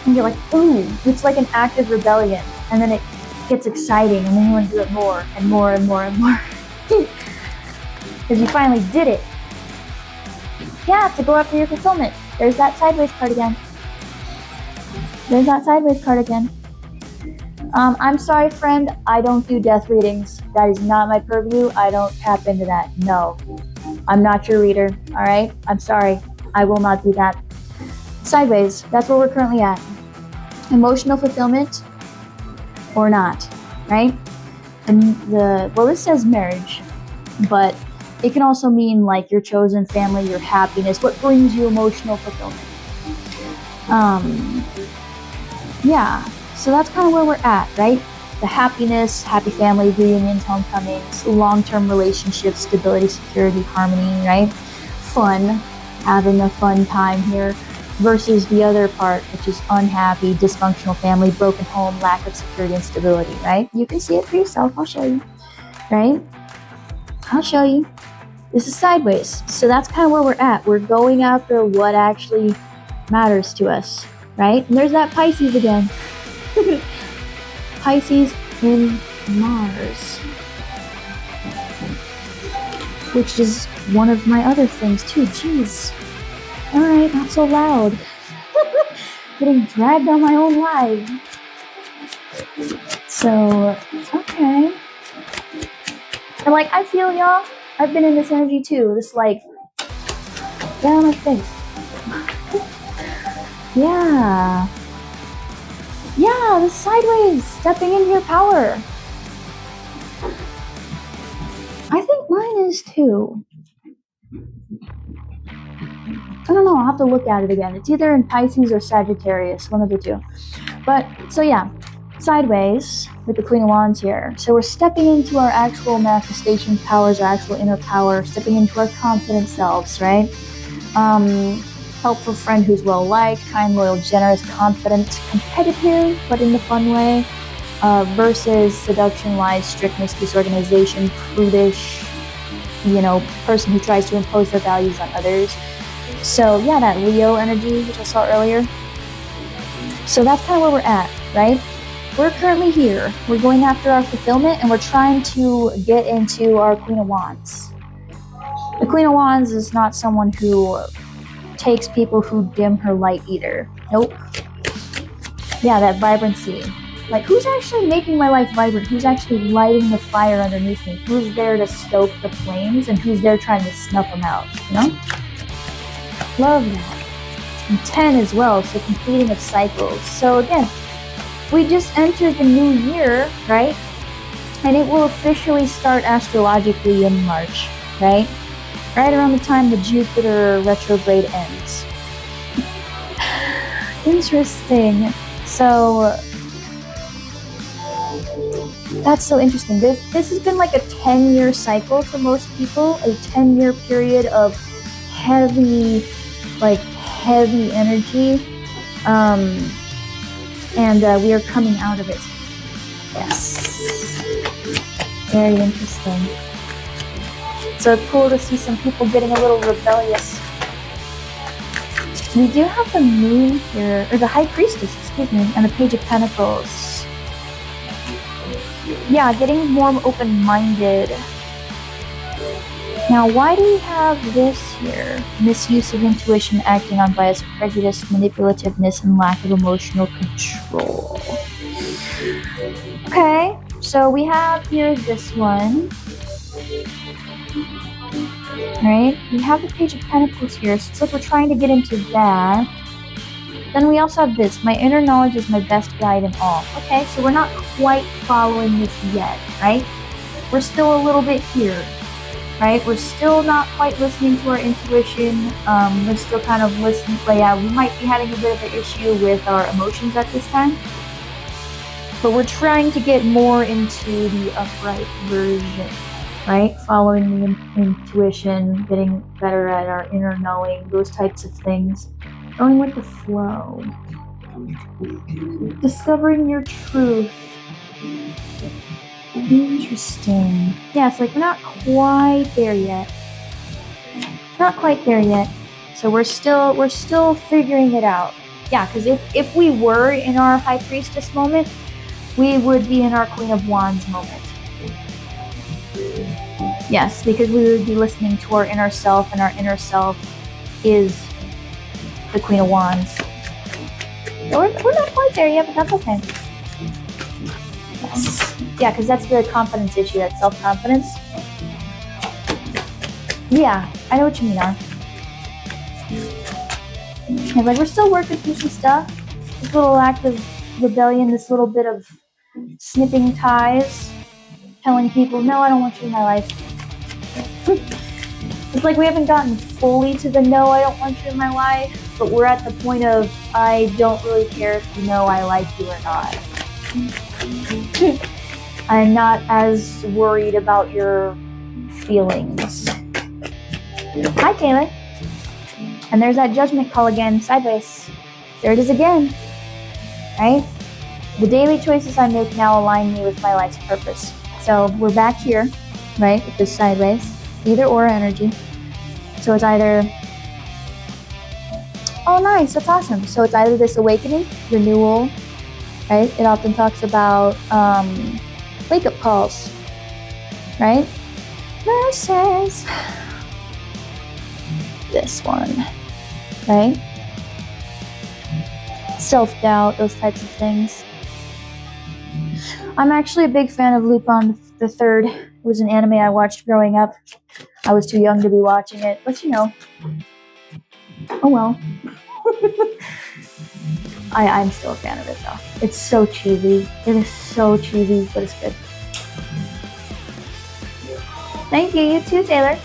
and you're like, ooh, it's like an act of rebellion, and then it gets exciting, and then you want to do it more and more and more and more. Because you finally did it. Yeah, to go after your fulfillment. There's that sideways card again. There's that sideways card again. I'm sorry, friend, I don't do death readings. That is not my purview. I don't tap into that. No. I'm not your reader, all right? I'm sorry. I will not do that. Sideways, that's where we're currently at. Emotional fulfillment or not, right? And this says marriage, but it can also mean like your chosen family, your happiness, what brings you emotional fulfillment. Yeah, so that's kind of where we're at, right? The happiness, happy family, reunions, homecomings, long-term relationships, stability, security, harmony, right? Fun, having a fun time here, versus the other part, which is unhappy, dysfunctional family, broken home, lack of security and stability, right? You can see it for yourself. I'll show you, right? I'll show you. This is sideways. So that's kind of where we're at. We're going after what actually matters to us, right? And there's that Pisces again. Pisces in Mars, which is one of my other things too. Jeez. All right, not so loud. Getting dragged on my own live. So, okay. And like, I feel y'all. I've been in this energy too. This like, get on my face. Yeah. Yeah, the sideways, stepping into your power. I think mine is too. I don't know, I'll have to look at it again. It's either in Pisces or Sagittarius, one of the two. But, so yeah, sideways with the Queen of Wands here. So we're stepping into our actual manifestation powers, our actual inner power, stepping into our confident selves, right? Helpful friend who's well-liked, kind, loyal, generous, confident, competitive, but in the fun way, versus seduction, lies, strictness, disorganization, prudish, person who tries to impose their values on others. So yeah, that Leo energy, which I saw earlier. So that's kind of where we're at, right? We're currently here. We're going after our fulfillment, and we're trying to get into our Queen of Wands. The Queen of Wands is not someone who takes people who dim her light either. Nope. Yeah, that vibrancy. Like, who's actually making my life vibrant? Who's actually lighting the fire underneath me? Who's there to stoke the flames, and who's there trying to snuff them out, Love that. And 10 as well, so completing of cycles. So again, we just entered the new year, right? And it will officially start astrologically in March, right? Right around the time the Jupiter retrograde ends. Interesting. So, That's so interesting. This has been like a 10-year cycle for most people, a 10-year period of heavy, like heavy energy, and we are coming out of it. Yes, very interesting. So it's cool to see some people getting a little rebellious. We do have the moon here, or the high priestess, excuse me, and the page of pentacles. Yeah, getting more open-minded. Now, why do we have this here? Misuse of intuition, acting on bias, prejudice, manipulativeness, and lack of emotional control. Okay, so we have here this one. Right? We have the page of pentacles here, so it's like we're trying to get into that. Then we also have this. My inner knowledge is my best guide in all. Okay, so we're not quite following this yet, right? We're still a little bit here, right? We're still not quite listening to our intuition. We're still kind of listening. But yeah, we might be having a bit of an issue with our emotions at this time. But we're trying to get more into the upright version, right? Following the intuition, getting better at our inner knowing, those types of things. Going with the flow. Discovering your truth. Interesting. Yeah, it's like we're not quite there yet. Not quite there yet. So we're still figuring it out. Yeah, because if we were in our High Priestess moment, we would be in our Queen of Wands moment. Yes, because we would be listening to our inner self, and our inner self is the Queen of Wands. So we're not quite there yet, but that's okay. Yes. Yeah, because that's the confidence issue, that self-confidence. Yeah, I know what you mean, Ar. It's like we're still working through some stuff. This little act of rebellion, this little bit of snipping ties, telling people, no, I don't want you in my life. It's like we haven't gotten fully to the no, I don't want you in my life, but we're at the point of I don't really care if you know I like you or not. I'm not as worried about your feelings. Hi, Taylor. And there's that judgment call again, sideways. There it is again. Right? The daily choices I make now align me with my life's purpose. So we're back here, right, with this sideways, either or energy. So it's either, oh nice, that's awesome. So it's either this awakening, renewal, right? It often talks about wake-up calls, right? Versus this one, right? Self-doubt, those types of things. I'm actually a big fan of Lupin the Third. It was an anime I watched growing up. I was too young to be watching it, but you know. Oh well. I'm still a fan of it though. It's so cheesy. It is so cheesy, but it's good. Thank you, you too, Taylor.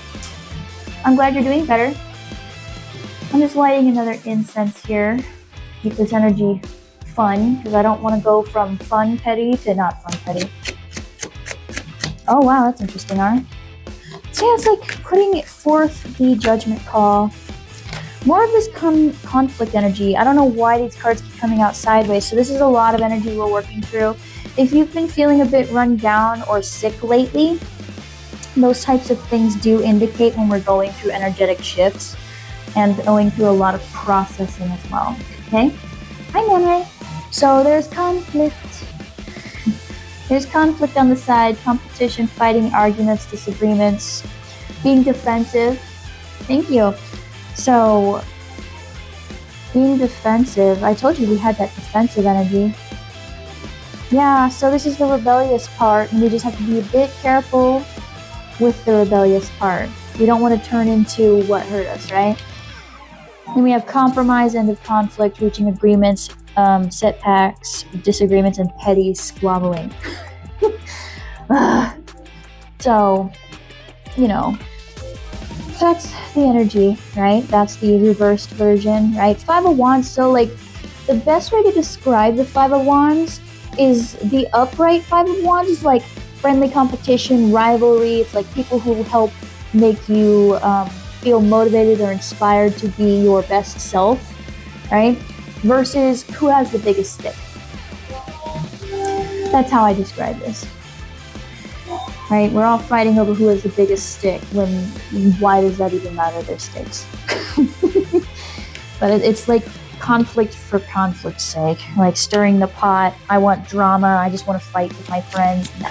I'm glad you're doing better. I'm just lighting another incense here. Keep this energy fun, because I don't want to go from fun petty to not fun petty. Oh wow, that's interesting, Art. So yeah, it's like putting forth the judgment call. More of this conflict energy. I don't know why these cards keep coming out sideways, so this is a lot of energy we're working through. If you've been feeling a bit run down or sick lately, those types of things do indicate when we're going through energetic shifts and going through a lot of processing as well. Okay? Hi, Monray. So there's conflict. There's conflict on the side, competition, fighting, arguments, disagreements, being defensive. Thank you. So, being defensive, I told you we had that defensive energy. Yeah, so this is the rebellious part, and we just have to be a bit careful with the rebellious part. We don't want to turn into what hurt us, right? Then we have compromise, end of conflict, reaching agreements, setbacks, disagreements, and petty squabbling. So, you know, that's the energy, right? That's the reversed version, right? Five of Wands, so like the best way to describe the Five of Wands is the upright Five of Wands is like friendly competition, rivalry. It's like people who help make you feel motivated or inspired to be your best self, right? Versus who has the biggest stick. That's how I describe this. Right? We're all fighting over who has the biggest stick, when why does that even matter? Their sticks. But it's like conflict for conflict's sake, like stirring the pot. I want drama. I just want to fight with my friends. No.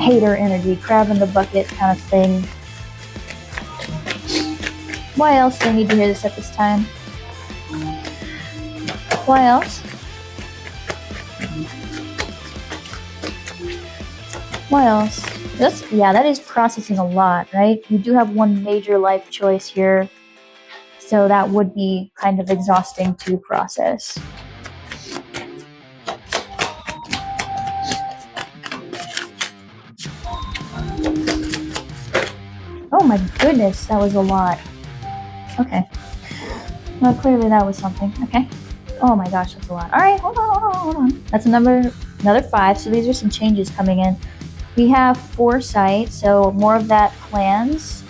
Hater energy, crab in the bucket kind of thing. Why else do I need to hear this at this time? Why else? What else? That is processing a lot, right? You do have one major life choice here, so that would be kind of exhausting to process. Oh my goodness, that was a lot. Okay. Well, clearly that was something. Okay. Oh my gosh, that's a lot. All right, hold on. That's another 5, so these are some changes coming in. We have foresight, so more of that plans.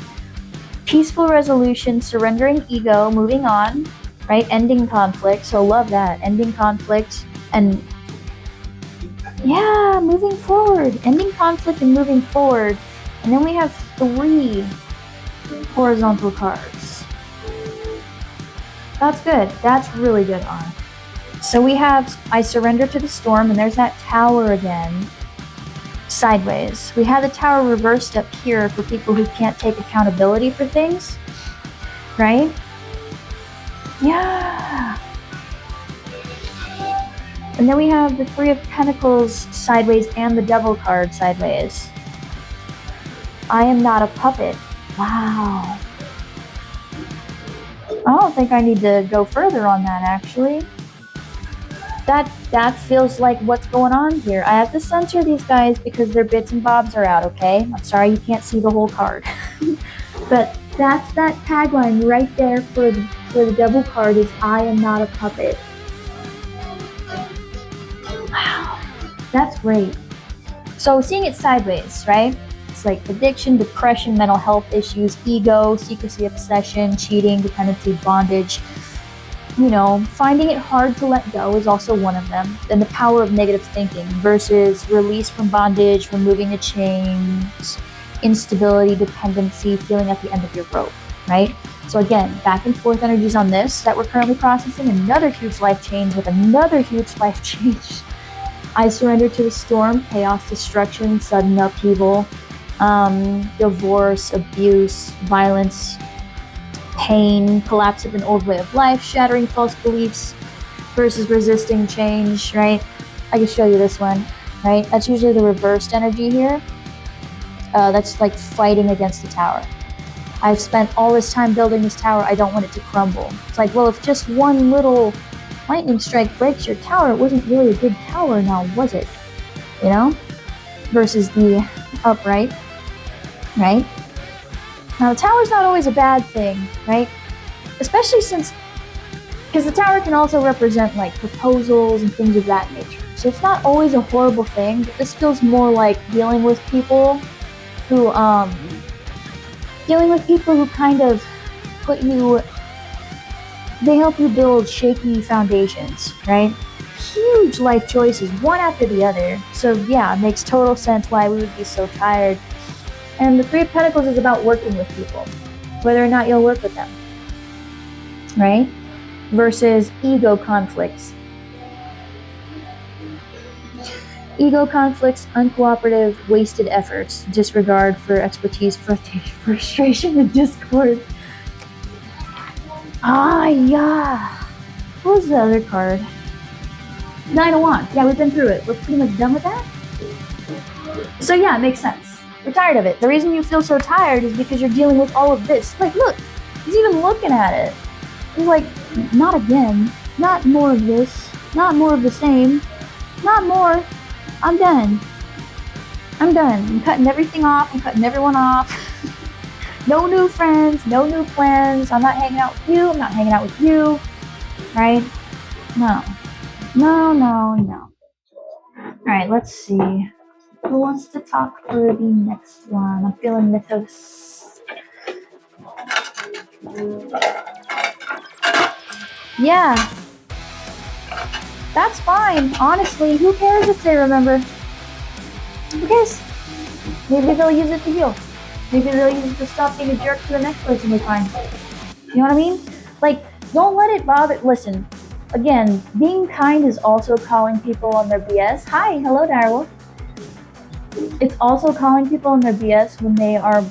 Peaceful resolution, surrendering ego, moving on, right? Ending conflict, so love that. Ending conflict and yeah, moving forward. Ending conflict and moving forward. And then we have 3 horizontal cards. That's good. That's really good on. So we have I surrender to the storm, and there's that tower again. Sideways. We have the tower reversed up here for people who can't take accountability for things, right? Yeah. And then we have the 3 of Pentacles sideways and the Devil card sideways. I am not a puppet. Wow. I don't think I need to go further on that, actually. That feels like what's going on here. I have to censor these guys because their bits and bobs are out, okay? I'm sorry you can't see the whole card. But that's that tagline right there for the Devil card is I am not a puppet. Wow. That's great. So seeing it sideways, right? It's like addiction, depression, mental health issues, ego, secrecy, obsession, cheating, dependency, bondage. You know, finding it hard to let go is also one of them. Then the power of negative thinking versus release from bondage, removing the chains, instability, dependency, feeling at the end of your rope, right? So again, back and forth energies on this that we're currently processing. Another huge life change with another huge life change. I surrender to the storm, chaos, destruction, sudden upheaval, divorce, abuse, violence, pain, collapse of an old way of life, shattering false beliefs versus resisting change, right? I can show you this one, right? That's usually the reversed energy here. That's like fighting against the tower. I've spent all this time building this tower. I don't want it to crumble. It's like, well, if just one little lightning strike breaks your tower, it wasn't really a good tower now, was it? You know? Versus the upright, right? Now, the tower's not always a bad thing, right? Especially because the tower can also represent like proposals and things of that nature. So it's not always a horrible thing, but this feels more like dealing with people who kind of they help you build shaky foundations, right? Huge life choices, one after the other. So yeah, it makes total sense why we would be so tired. And the 3 of Pentacles is about working with people, whether or not you'll work with them, right? Versus ego conflicts. Ego conflicts, uncooperative, wasted efforts, disregard for expertise, frustration, and discord. Yeah. What was the other card? 9 of Wands. Yeah, we've been through it. We're pretty much done with that. So yeah, it makes sense. You're tired of it. The reason you feel so tired is because you're dealing with all of this. Like, look, he's even looking at it. He's like, not again. Not more of this. Not more of the same. Not more. I'm done. I'm cutting everything off. I'm cutting everyone off. No new friends. No new plans. I'm not hanging out with you. I'm not hanging out with you. Right? No. No, no, no. Alright, let's see. Who wants to talk for the next one? I'm feeling mythos. Yeah. That's fine. Honestly, who cares if they remember? Who cares? Maybe they'll use it to heal. Maybe they'll use it to stop being a jerk to the next person they find. You know what I mean? Like, don't let it bother. Listen, again, being kind is also calling people on their BS. Hi, hello, Darryl. It's also calling people on their BS when they are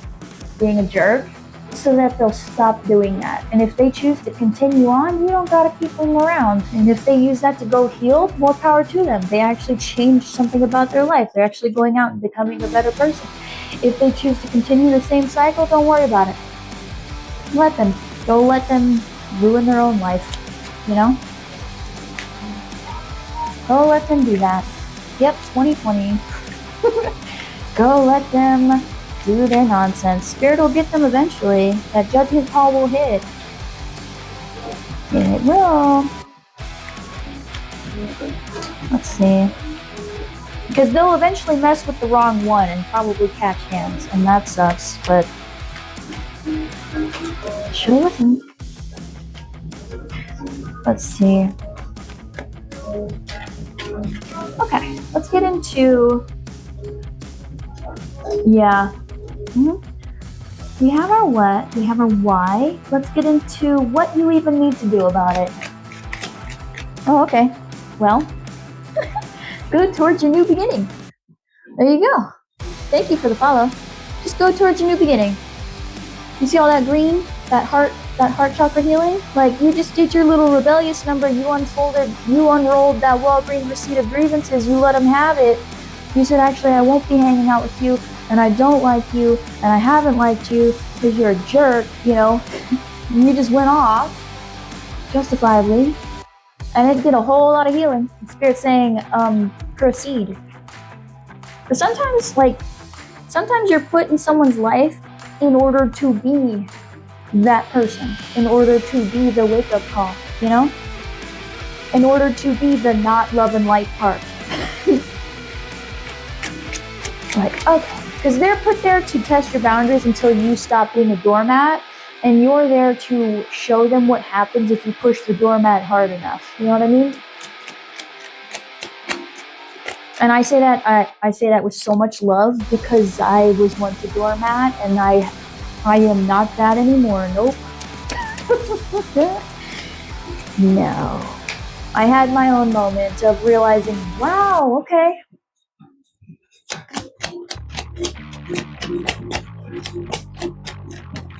being a jerk, so that they'll stop doing that. And if they choose to continue on, you don't gotta keep them around. And if they use that to go heal, more power to them. They actually changed something about their life. They're actually going out and becoming a better person. If they choose to continue the same cycle, don't worry about it. Let them. Go let them ruin their own life, you know? Go let them do that. Yep, 2020. Go let them do their nonsense. Spirit will get them eventually. That judgment call will hit. It will. Let's see. Because they'll eventually mess with the wrong one and probably catch hands, and that sucks, but sure listen. Let's see. Okay, let's get into, yeah. We have our what, we have our why. Let's get into what you even need to do about it. Oh, okay. Well, go towards your new beginning. There you go. Thank you for the follow. Just go towards your new beginning. You see all that green? That heart chakra healing? Like, you just did your little rebellious number. You unrolled that Walgreens receipt of grievances. You let them have it. You said, actually, I won't be hanging out with you, and I don't like you, and I haven't liked you because you're a jerk, you know. And you just went off, justifiably, and it did a whole lot of healing. The Spirit saying, proceed. But sometimes you're put in someone's life in order to be that person, in order to be the wake-up call, you know? In order to be the not love and light part. Like, okay, because they're put there to test your boundaries until you stop being a doormat, and you're there to show them what happens if you push the doormat hard enough. You know what I mean? And I say that with so much love, because I was once a doormat, and I am not that anymore. Nope. No. I had my own moment of realizing, wow, okay.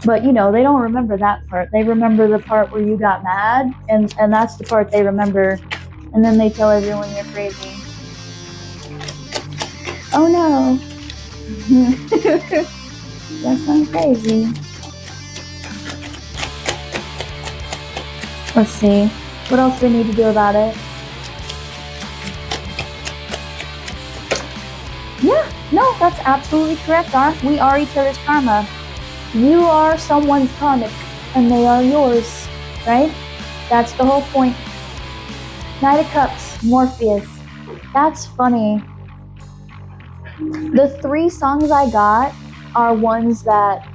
But, you know, they don't remember that part. They remember the part where you got mad, and that's the part they remember. And then they tell everyone you're crazy. Oh, no. Yes, I'm crazy. Let's see. What else do we need to do about it? Yeah, no, that's absolutely correct, We are each other's karma. You are someone's karmic, and they are yours, right? That's the whole point. Knight of Cups, Morpheus. That's funny. The 3 songs I got are ones that...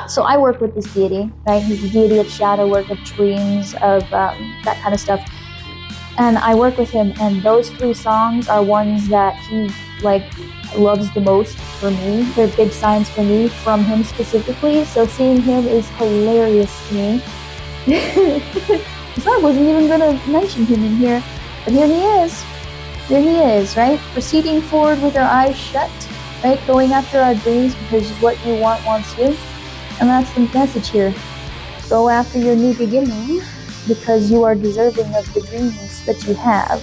So I work with this deity, right? He's the deity of shadow work, of dreams, of that kind of stuff. And I work with him, and those 3 songs are ones that he, loves the most for me. They're big signs for me, from him specifically. So seeing him is hilarious to me. So I wasn't even going to mention him in here. But here he is. Here he is, right? Proceeding forward with our eyes shut, right? Going after our dreams, because what you want wants you. And that's the message here. Go after your new beginning, because you are deserving of the dreams that you have.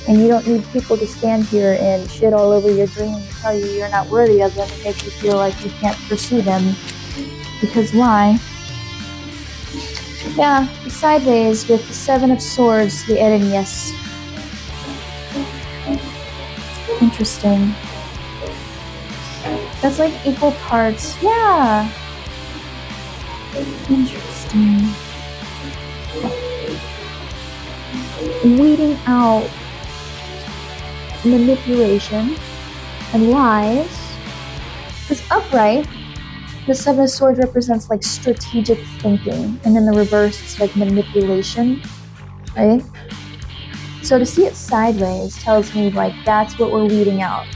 And you don't need people to stand here and shit all over your dreams and tell you you're not worthy of them and make you feel like you can't pursue them. Because why? Yeah, sideways with the 7 of Swords, the Erinius. Interesting. That's like equal parts. Yeah. Interesting. weeding out manipulation and lies. Because upright, the Seven of Swords represents like strategic thinking, and then the reverse is like manipulation, right? So to see it sideways tells me like that's what we're weeding out.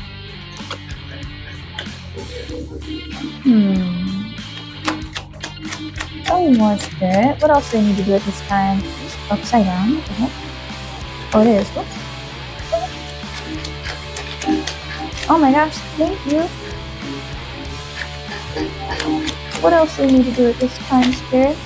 Oh, more spirit. What else do I need to do at this time? It's upside down. What the heck? Oh, it is. Whoops. Oh my gosh, thank you. What else do I need to do at this time, Spirit?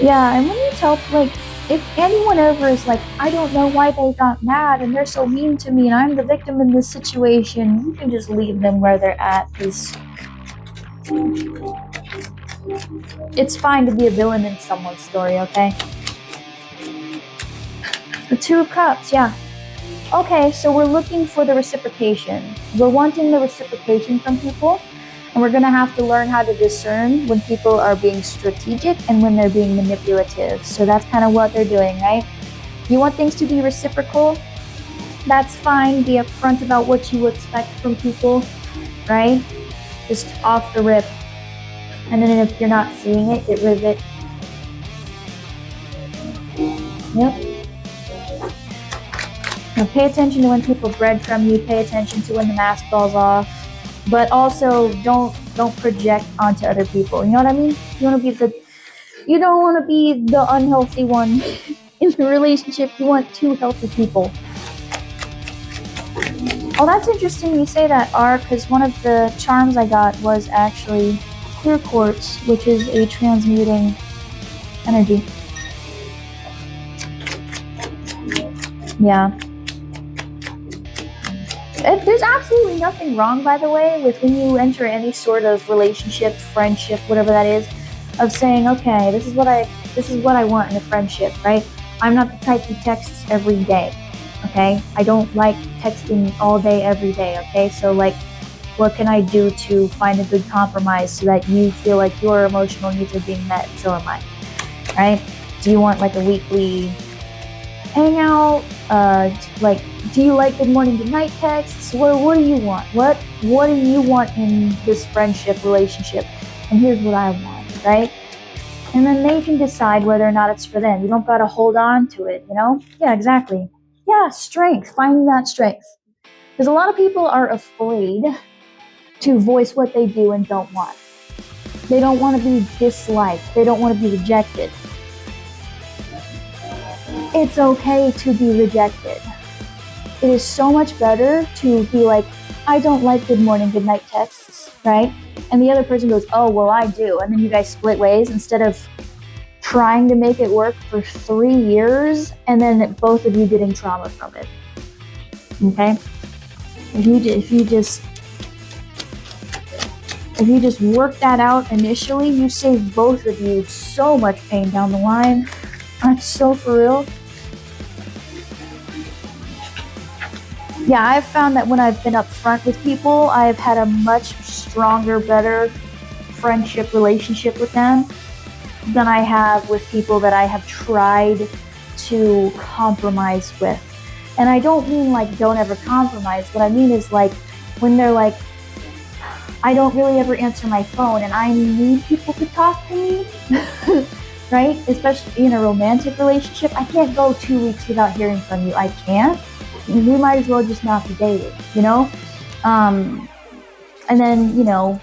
Yeah, and when you tell, like, if anyone ever is like, I don't know why they got mad and they're so mean to me and I'm the victim in this situation, you can just leave them where they're at, because it's fine to be a villain in someone's story, okay? The Two of Cups, yeah. Okay, so we're looking for the reciprocation. We're wanting the reciprocation from people, and we're gonna have to learn how to discern when people are being strategic and when they're being manipulative. So that's kind of what they're doing, right? You want things to be reciprocal? That's fine. Be upfront about what you expect from people, right? Just off the rip. And then if you're not seeing it, get rid of it. Yep. Now pay attention to when people breadcrumb you. Pay attention to when the mask falls off. But also don't project onto other people. You know what I mean? You don't want to be the unhealthy one in the relationship. You want two healthy people. Oh, that's interesting you say that, R, because one of the charms I got was actually clear quartz, which is a transmuting energy. Yeah. There's absolutely nothing wrong, by the way, with when you enter any sort of relationship, friendship, whatever that is, of saying, okay, this is what I want in a friendship, right? I'm not the type who texts every day, okay? I don't like texting all day, every day, okay? So, like, what can I do to find a good compromise so that you feel like your emotional needs are being met, and so am I, right? Do you want, like, a weekly hangout? Like, do you like good morning, good night texts? What do you want? What do you want in this friendship, relationship? And here's what I want, right? And then they can decide whether or not it's for them. You don't gotta hold on to it, you know? Yeah, exactly. Yeah, strength, finding that strength. Because a lot of people are afraid to voice what they do and don't want. They don't want to be disliked. They don't want to be rejected. It's okay to be rejected. It is so much better to be like, I don't like good morning, good night texts, right? And the other person goes, oh, well, I do. And then you guys split ways instead of trying to make it work for 3 years and then both of you getting trauma from it. Okay? If you just work that out initially, you save both of you so much pain down the line. That's so for real. Yeah, I've found that when I've been upfront with people, I've had a much stronger, better friendship relationship with them than I have with people that I have tried to compromise with. And I don't mean like don't ever compromise. What I mean is like when they're like, I don't really ever answer my phone and I need people to talk to me, right? Especially in a romantic relationship. I can't go 2 weeks without hearing from you. I can't. We might as well just not be dating, you know? And then, you know,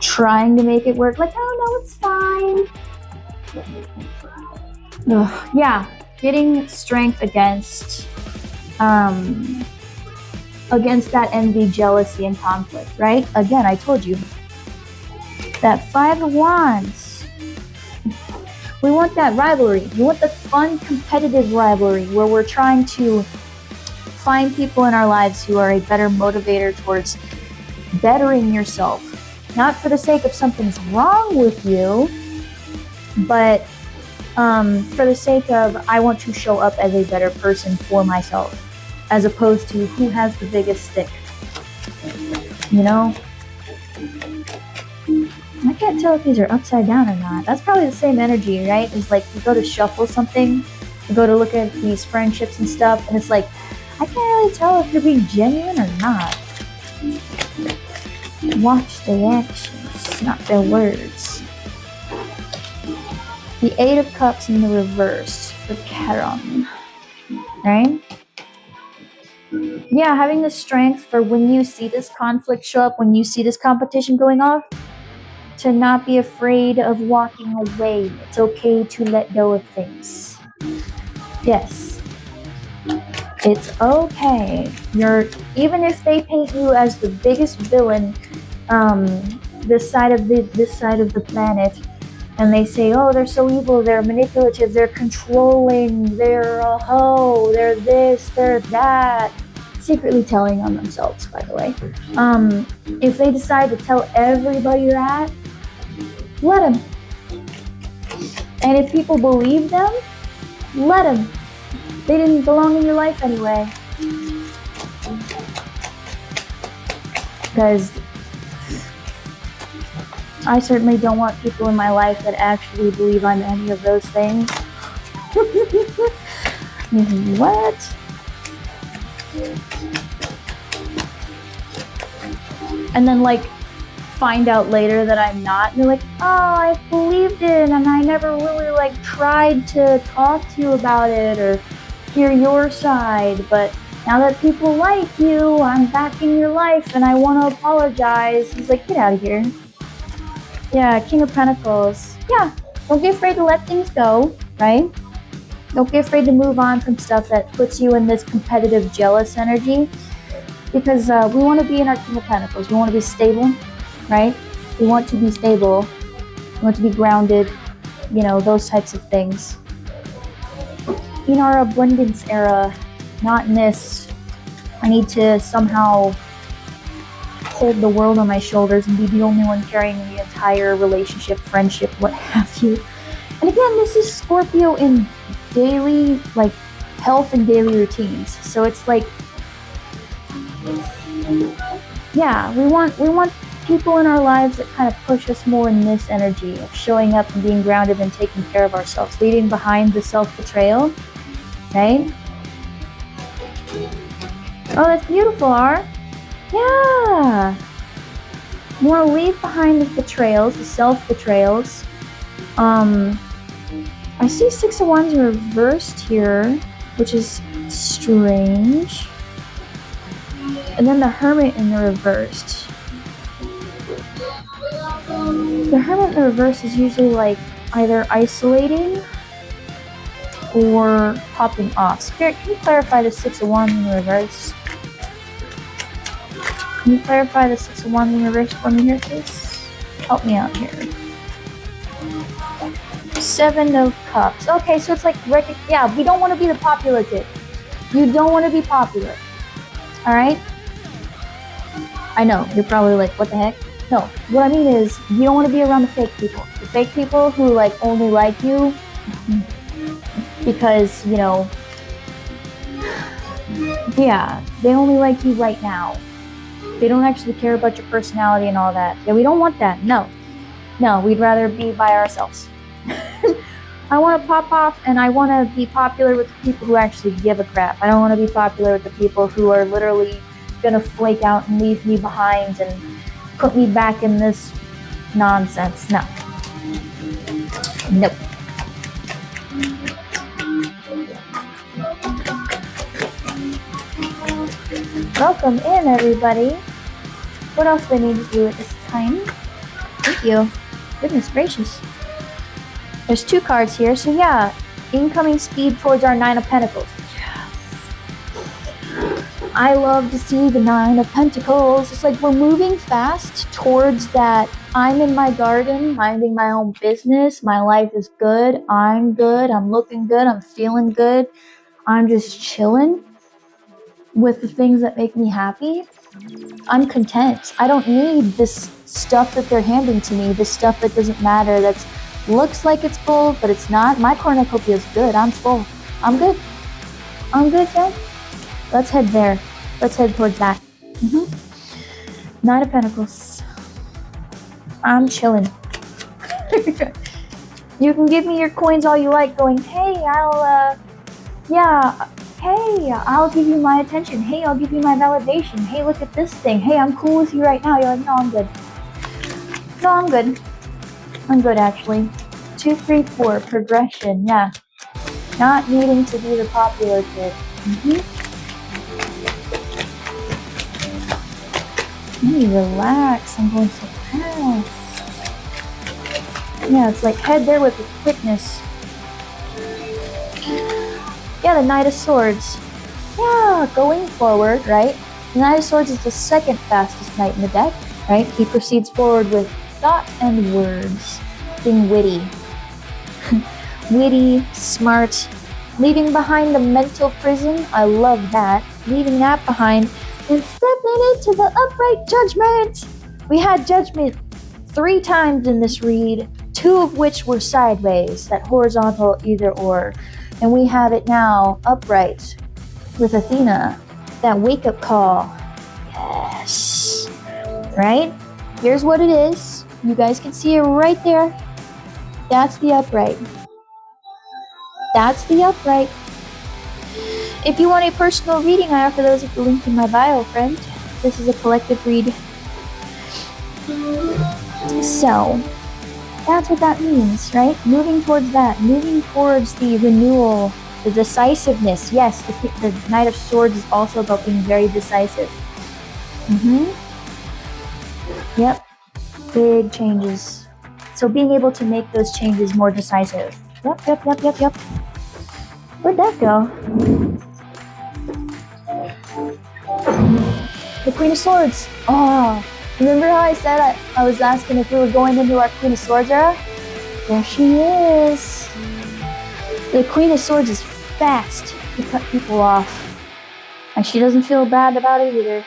trying to make it work, like, oh no, it's fine. Ugh, yeah, getting strength against that envy, jealousy, and conflict, right? Again, I told you, that Five of Wands. We want that rivalry. We want the fun, competitive rivalry where we're trying to find people in our lives who are a better motivator towards bettering yourself. Not for the sake of something's wrong with you, but for the sake of I want to show up as a better person for myself, as opposed to who has the biggest stick. You know? I can't tell if these are upside down or not. That's probably the same energy, right? It's like you go to shuffle something, you go to look at these friendships and stuff, and it's like, I can't really tell if you're being genuine or not. Watch their actions, not their words. The Eight of Cups in the reverse for Charon, right? Yeah, having the strength for when you see this conflict show up, when you see this competition going off, to not be afraid of walking away. It's okay to let go of things. Yes. It's okay. Even if they paint you as the biggest villain, this side of the planet, and they say, oh, they're so evil, they're manipulative, they're controlling, they're a hoe, they're this, they're that. Secretly telling on themselves, by the way. If they decide to tell everybody that, let them. And if people believe them, let them. They didn't belong in your life anyway. Because I certainly don't want people in my life that actually believe I'm any of those things. What? And then like find out later that I'm not, and they're like, oh, I believed it and I never really like tried to talk to you about it or hear your side, but now that people like you, I'm back in your life and I want to apologize. He's like, get out of here. Yeah, King of Pentacles. Yeah, don't be afraid to let things go, right? Don't be afraid to move on from stuff that puts you in this competitive, jealous energy. Because we want to be in our King of Pentacles. We want to be stable, right? We want to be stable. We want to be grounded. You know, those types of things. In our abundance era, not in this, I need to somehow hold the world on my shoulders and be the only one carrying the entire relationship, friendship, what have you. And again, this is Scorpio in daily, like, health and daily routines. So it's like, yeah, we want people in our lives that kind of push us more in this energy of showing up and being grounded and taking care of ourselves, leaving behind the self-betrayal, right? Oh, that's beautiful, R. Yeah. You want to leave behind the betrayals, the self-betrayals. I see Six of Wands reversed here, which is strange. And then the Hermit in the reversed. The Hermit in the reverse is usually like either isolating or popping off. Spirit, can you clarify the Six of Wands in the reverse? Can you clarify the Six of Wands in reverse for me here, please? Help me out here. Seven of Cups. Okay, so it's like, yeah, we don't want to be the popular kid. You don't want to be popular. Alright? I know, you're probably like, what the heck? No, what I mean is, you don't want to be around the fake people. The fake people who like only like you because, you know, yeah, they only like you right now. They don't actually care about your personality and all that. Yeah, we don't want that. No, we'd rather be by ourselves. I want to pop off and I want to be popular with the people who actually give a crap. I don't want to be popular with the people who are literally gonna flake out and leave me behind and put me back in this nonsense. No. Nope. Welcome in, everybody. What else do I need to do at this time? Thank you. Goodness gracious. There's two cards here, so yeah, incoming speed towards our Nine of Pentacles. I love to see the Nine of Pentacles. It's like we're moving fast towards that. I'm in my garden, minding my own business. My life is good. I'm looking good. I'm feeling good. I'm just chilling with the things that make me happy. I'm content. I don't need this stuff that they're handing to me, this stuff that doesn't matter, that looks like it's full, but it's not. My cornucopia is good. I'm full. I'm good. I'm good, fam. Let's head there. Let's head towards that. Nine of Pentacles. I'm chilling. You can give me your coins all you like, going, hey, hey, I'll give you my attention. Hey, I'll give you my validation. Hey, look at this thing. Hey, I'm cool with you right now. You're like, no, I'm good. No, I'm good. I'm good, actually. 2, 3, 4, progression, yeah. Not needing to be the popular kid. Hey, relax. I'm going so fast. Yeah, it's like head there with the quickness. Yeah, the Knight of Swords. Yeah, going forward, right? The Knight of Swords is the second fastest knight in the deck, right? He proceeds forward with thought and words. Being witty. Witty, smart, leaving behind the mental prison. I love that. Leaving that behind and stepping into the upright judgment. We had judgment 3 times in this read, 2 of which were sideways, that horizontal either or. And we have it now upright with Athena, that wake-up call. Yes. Right? Here's what it is. You guys can see it right there. That's the upright. That's the upright. If you want a personal reading, I offer those at the link in my bio, friend. This is a collective read. So, that's what that means, right? Moving towards that. Moving towards the renewal, the decisiveness. Yes, the Knight of Swords is also about being very decisive. Yep. Big changes. So being able to make those changes more decisive. Yep. Where'd that go? The Queen of Swords. Oh, remember how I said I was asking if we were going into our Queen of Swords era? There she is. The Queen of Swords is fast to cut people off. And she doesn't feel bad about it either.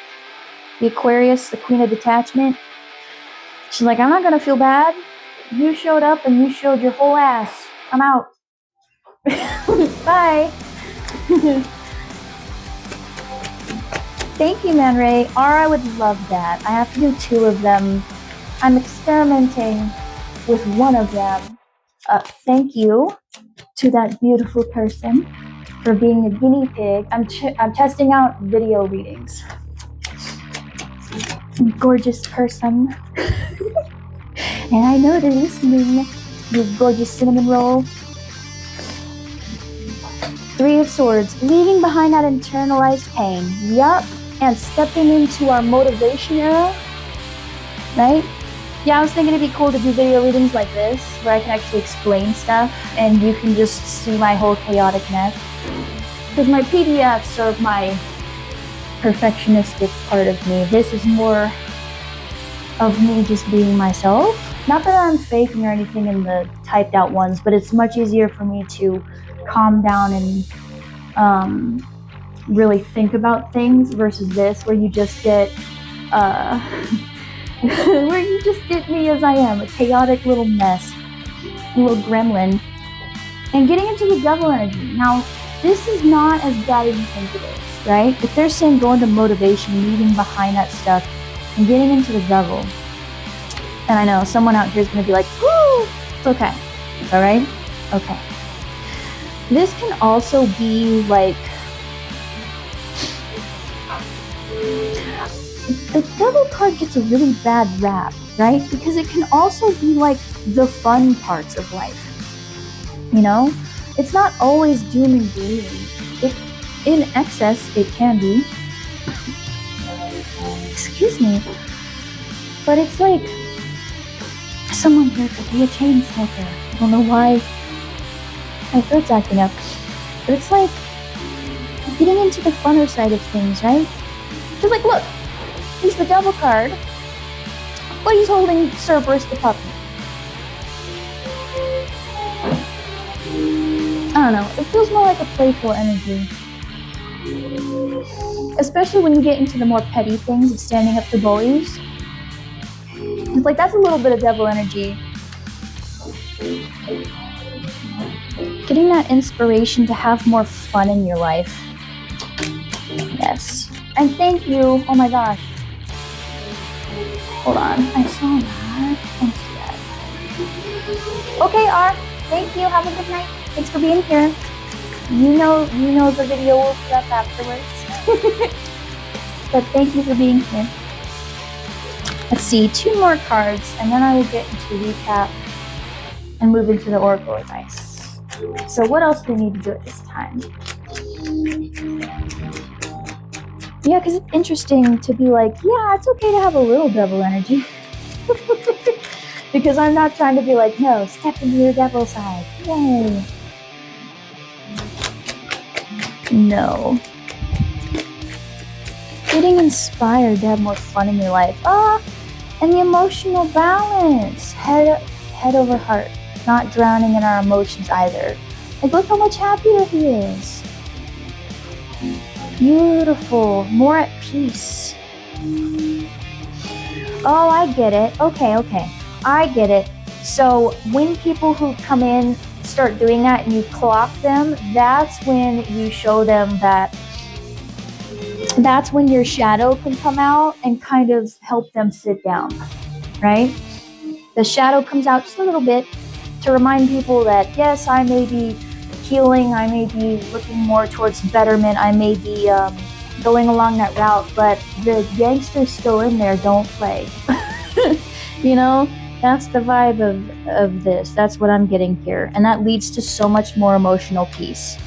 The Aquarius, the Queen of Detachment. She's like, I'm not gonna feel bad. You showed up and you showed your whole ass. I'm out. Bye. Thank you, Man Ray. I would love that. I have to do 2 of them. I'm experimenting with one of them. Thank you to that beautiful person for being a guinea pig. I'm testing out video readings. Gorgeous person. And I know they're listening. You gorgeous cinnamon roll. 3 of Swords. Leaving behind that internalized pain. Yup. And stepping into our motivation era. Right? Yeah, I was thinking it'd be cool to do video readings like this, where I can actually explain stuff, and you can just see my whole chaotic mess. Because my PDFs are my perfectionistic part of me. This is more of me just being myself. Not that I'm faking or anything in the typed out ones, but it's much easier for me to calm down and really think about things versus this, where you just get where you just get me as I am, a chaotic little mess, a little gremlin. And getting into the devil energy. Now, this is not as bad as you think it is, right? If they're saying go into motivation, leaving behind that stuff, and getting into the devil. And I know someone out here is going to be like, woo! It's okay. It's alright? Okay. This can also be like, the devil card gets a really bad rap, right? Because it can also be like the fun parts of life. You know? It's not always doom and gloom. In excess, it can be. Excuse me. But it's like, someone here could be a chain smoker. I don't know why my throat's acting up. But it's like, getting into the funner side of things, right? Just like, look, he's the devil card, but he's holding Cerberus the puppy. I don't know, it feels more like a playful energy. Especially when you get into the more petty things of standing up to bullies. It's like, that's a little bit of devil energy. Getting that inspiration to have more fun in your life. Yes. And thank you, oh my gosh. Hold on. I saw that. I see that. Okay, R. Thank you. Have a good night. Thanks for being here. You know the video will put up afterwards. But thank you for being here. Let's see, 2 more cards, and then I will get into recap and move into the oracle advice. So what else do we need to do at this time? Yeah, because it's interesting to be like, yeah, it's okay to have a little devil energy. Because I'm not trying to be like, no, step into your devil side. Yay. No. Getting inspired to have more fun in your life. And the emotional balance. Head over heart. Not drowning in our emotions either. Like, look how much happier he is. Beautiful. More at peace. Oh, I get it. Okay. I get it. So when people who come in start doing that and you clock them, that's when you show them that's when your shadow can come out and kind of help them sit down, right? The shadow comes out just a little bit to remind people that, yes, I may be healing, I may be looking more towards betterment, I may be going along that route, but the gangster's still in there, don't play. You know, that's the vibe of this. That's what I'm getting here. And that leads to so much more emotional peace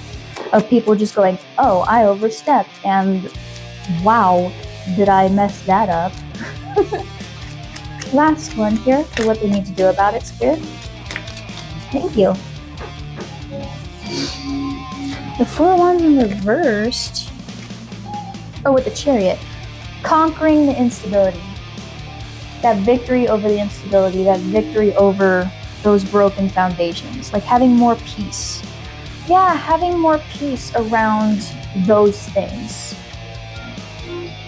of people just going, oh, I overstepped, and wow, did I mess that up? Last one here for what they need to do about it, Spirit. Thank you. The 4 wands in reversed. Oh, with the Chariot. Conquering the instability. That victory over the instability, that victory over those broken foundations. Like having more peace. Yeah, having more peace around those things.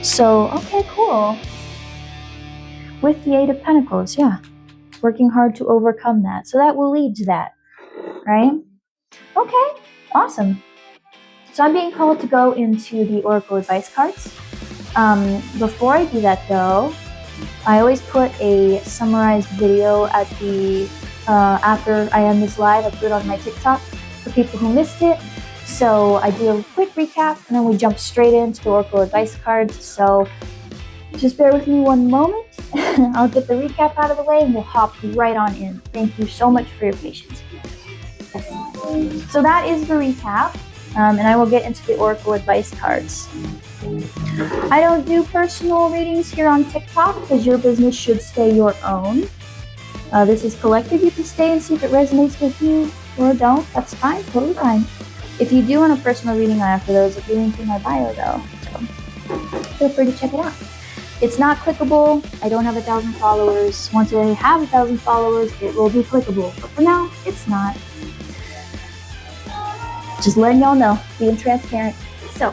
So, okay, cool. With the 8 of Pentacles, yeah. Working hard to overcome that. So that will lead to that, right? Okay, awesome. So I'm being called to go into the Oracle Advice cards. Before I do that though, I always put a summarized video at the, after I end this live, I put it on my TikTok for people who missed it. So I do a quick recap and then we jump straight into the Oracle Advice cards. So just bear with me one moment. I'll get the recap out of the way and we'll hop right on in. Thank you so much for your patience. Yes. So that is the recap, and I will get into the Oracle Advice cards. I don't do personal readings here on TikTok because your business should stay your own. This is collective. You can stay and see if it resonates with you or don't. That's fine, totally fine. If you do want a personal reading, I offer those at the link in my bio though. So feel free to check it out. It's not clickable. I don't have 1,000 followers. Once I have 1,000 followers, it will be clickable. But for now, it's not. Just letting y'all know, being transparent. So,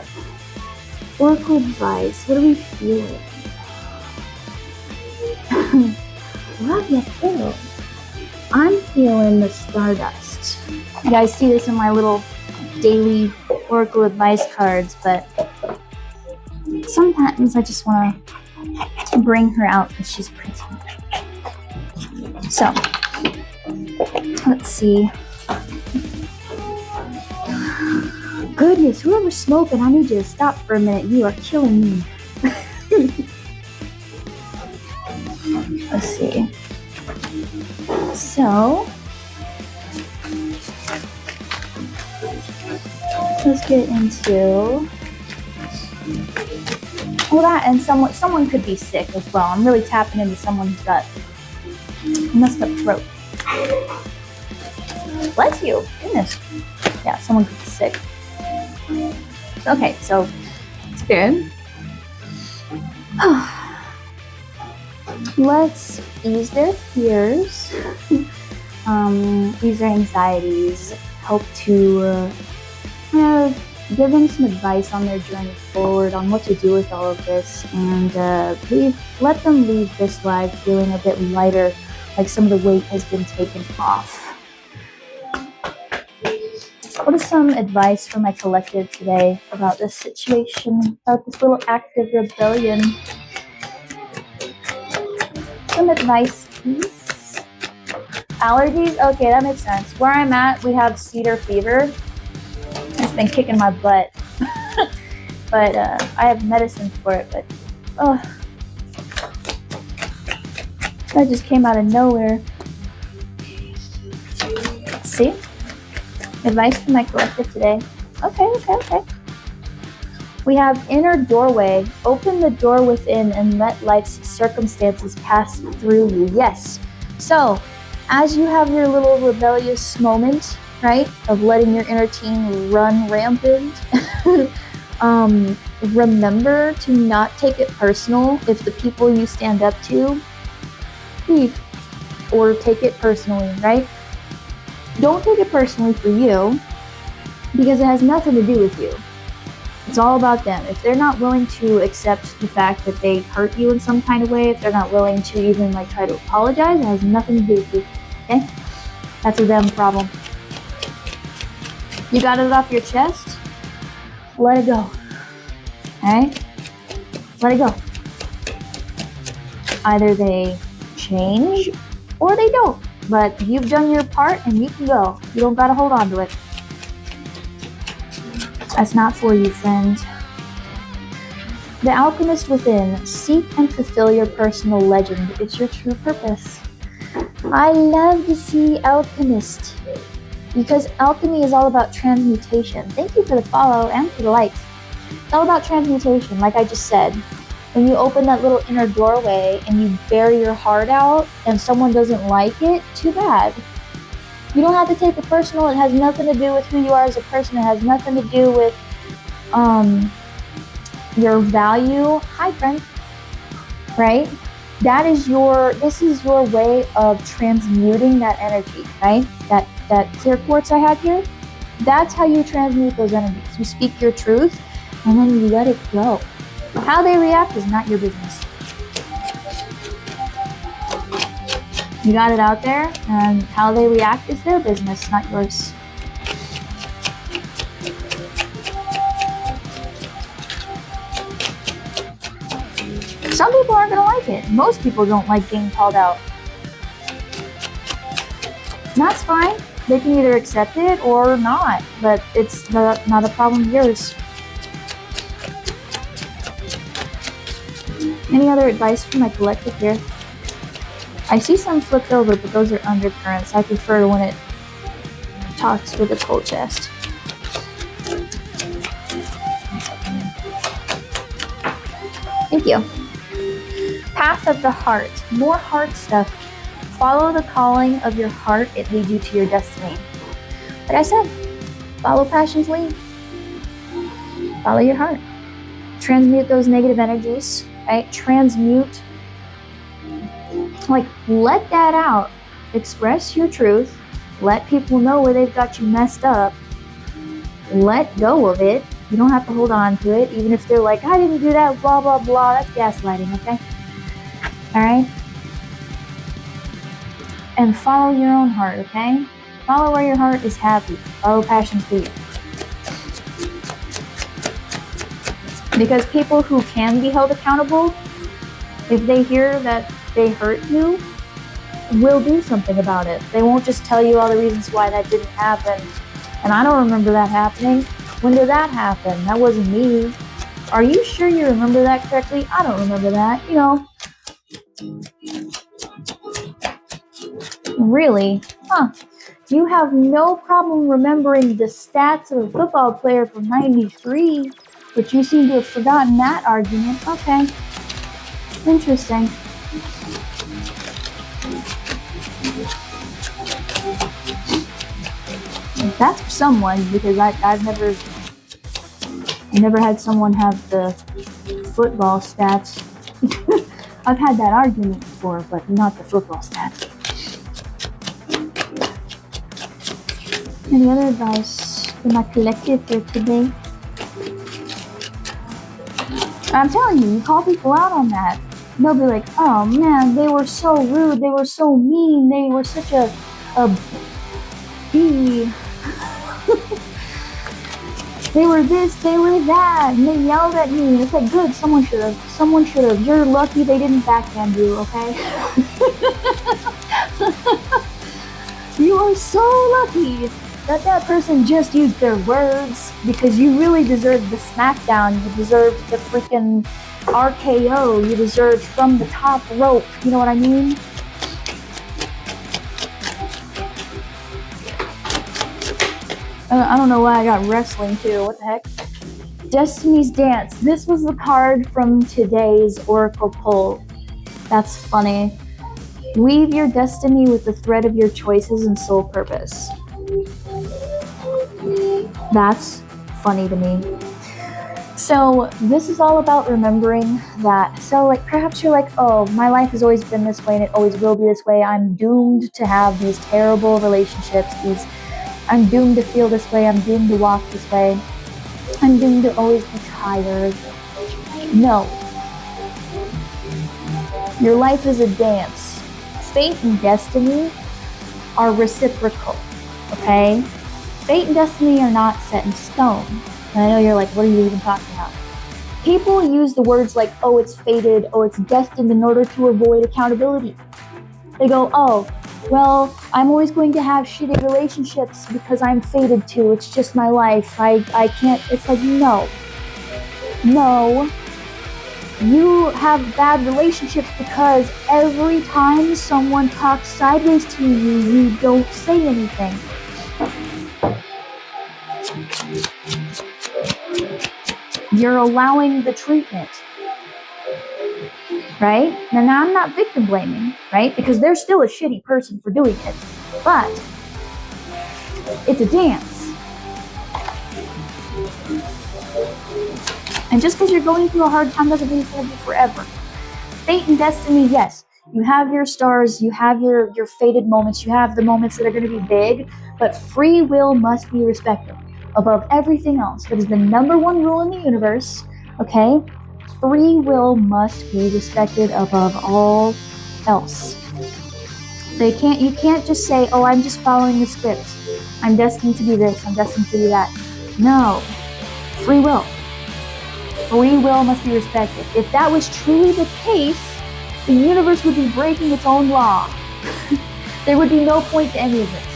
Oracle Advice, what are we feeling? Love you too. I'm feeling the Stardust. You guys see this in my little daily Oracle Advice cards, but sometimes I just want to bring her out because she's pretty. So, let's see. Goodness, whoever's smoking, I need you to stop for a minute. You are killing me. Let's see. So, let's get into well, that and someone could be sick as well. I'm really tapping into someone who's got a messed up throat. Bless you. Goodness. Yeah, someone could be sick. Okay, so Spirit. Let's ease their fears, ease their anxieties, help to kind of give them some advice on their journey forward on what to do with all of this, and let them leave this live feeling a bit lighter, like some of the weight has been taken off. What is some advice for my collective today about this situation, about this little act of rebellion? some advice, please? Allergies? Okay, that makes sense. Where I'm at, we have cedar fever. It's been kicking my butt. But I have medicine for it, but that just came out of nowhere. See? Advice from my collective today. Okay. We have inner doorway. Open the door within and let life's circumstances pass through you. Yes. So, as you have your little rebellious moment, right, of letting your inner teen run rampant, remember to not take it personal if the people you stand up to beef or take it personally, right? Don't take it personally for you because it has nothing to do with you. It's all about them. If they're not willing to accept the fact that they hurt you in some kind of way, if they're not willing to even try to apologize, it has nothing to do with you. Okay? That's a them problem. You got it off your chest? Let it go. Alright? Let it go. Either they change or they don't. But you've done your part and you can go. You don't gotta hold on to it. That's not for you, friend. The alchemist within. Seek and fulfill your personal legend. It's your true purpose. I love to see alchemist because alchemy is all about transmutation. Thank you for the follow and for the likes. It's all about transmutation, like I just said. When you open that little inner doorway and you bare your heart out and someone doesn't like it, too bad. You don't have to take it personal. It has nothing to do with who you are as a person. It has nothing to do with your value. Hi, friend. Right? This is your way of transmuting that energy, right? That clear quartz I had here, that's how you transmute those energies. You speak your truth and then you let it go. How they react is not your business. You got it out there, and how they react is their business, not yours. Some people aren't going to like it. Most people don't like being called out. And that's fine. They can either accept it or not, but it's not a problem of yours. Any other advice from my collective here? I see some flipped over, but those are undercurrents. I prefer when it talks with its whole chest. Thank you. Path of the heart. More heart stuff. Follow the calling of your heart. It leads you to your destiny. Like I said, follow passion's lead. Follow your heart. Transmute those negative energies, right? Transmute. Let that out. Express your truth. Let people know where they've got you messed up. Let go of it. You don't have to hold on to it, even if they're like, I didn't do that, blah, blah, blah. That's gaslighting, okay? All right? And follow your own heart, okay? Follow where your heart is happy. Follow passion's lead. Because people who can be held accountable, if they hear that they hurt you, will do something about it. They won't just tell you all the reasons why that didn't happen. And I don't remember that happening. When did that happen? That wasn't me. Are you sure you remember that correctly? I don't remember that. Really? Huh. You have no problem remembering the stats of a football player from 93, but you seem to have forgotten that argument. Okay. Interesting. That's for someone, because I've never had someone have the football stats. I've had that argument before, but not the football stats. Any other advice for my collective here today? I'm telling you, you call people out on that. They'll be like, oh man, they were so rude, they were so mean, they were such a bee. They were this, they were that, and they yelled at me. It's like, good, someone should have. You're lucky they didn't backhand you, okay? You are so lucky that that person just used their words, because you really deserved the smackdown. You deserved the freaking RKO. You deserved from the top rope. You know what I mean? I don't know why I got wrestling too. What the heck? Destiny's Dance. This was the card from today's Oracle pull. That's funny. Weave your destiny with the thread of your choices and soul purpose. That's funny to me. So this is all about remembering that. So like perhaps you're like, oh, my life has always been this way and it always will be this way. I'm doomed to have these terrible relationships. I'm doomed to feel this way. I'm doomed to walk this way. I'm doomed to always be tired. No. Your life is a dance. Fate and destiny are reciprocal, okay? Fate and destiny are not set in stone. And I know you're like, what are you even talking about? People use the words like, oh, it's fated, oh, it's destined in order to avoid accountability. They go, oh, well, I'm always going to have shitty relationships because I'm fated to. It's just my life. I can't. It's like, no. You have bad relationships because every time someone talks sideways to you, you don't say anything. You're allowing the treatment. Right? Now I'm not victim blaming, right? Because they're still a shitty person for doing it. But it's a dance. And just because you're going through a hard time doesn't mean it's going to be forever. Fate and destiny, yes. You have your stars, you have your fated moments, you have the moments that are going to be big, but free will must be respected above everything else. That is the number one rule in the universe, okay? Free will must be respected above all else. You can't just say, oh, I'm just following the script. I'm destined to be this, I'm destined to be that. No. Free will. Free will must be respected. If that was truly the case, the universe would be breaking its own law. There would be no point to any of this.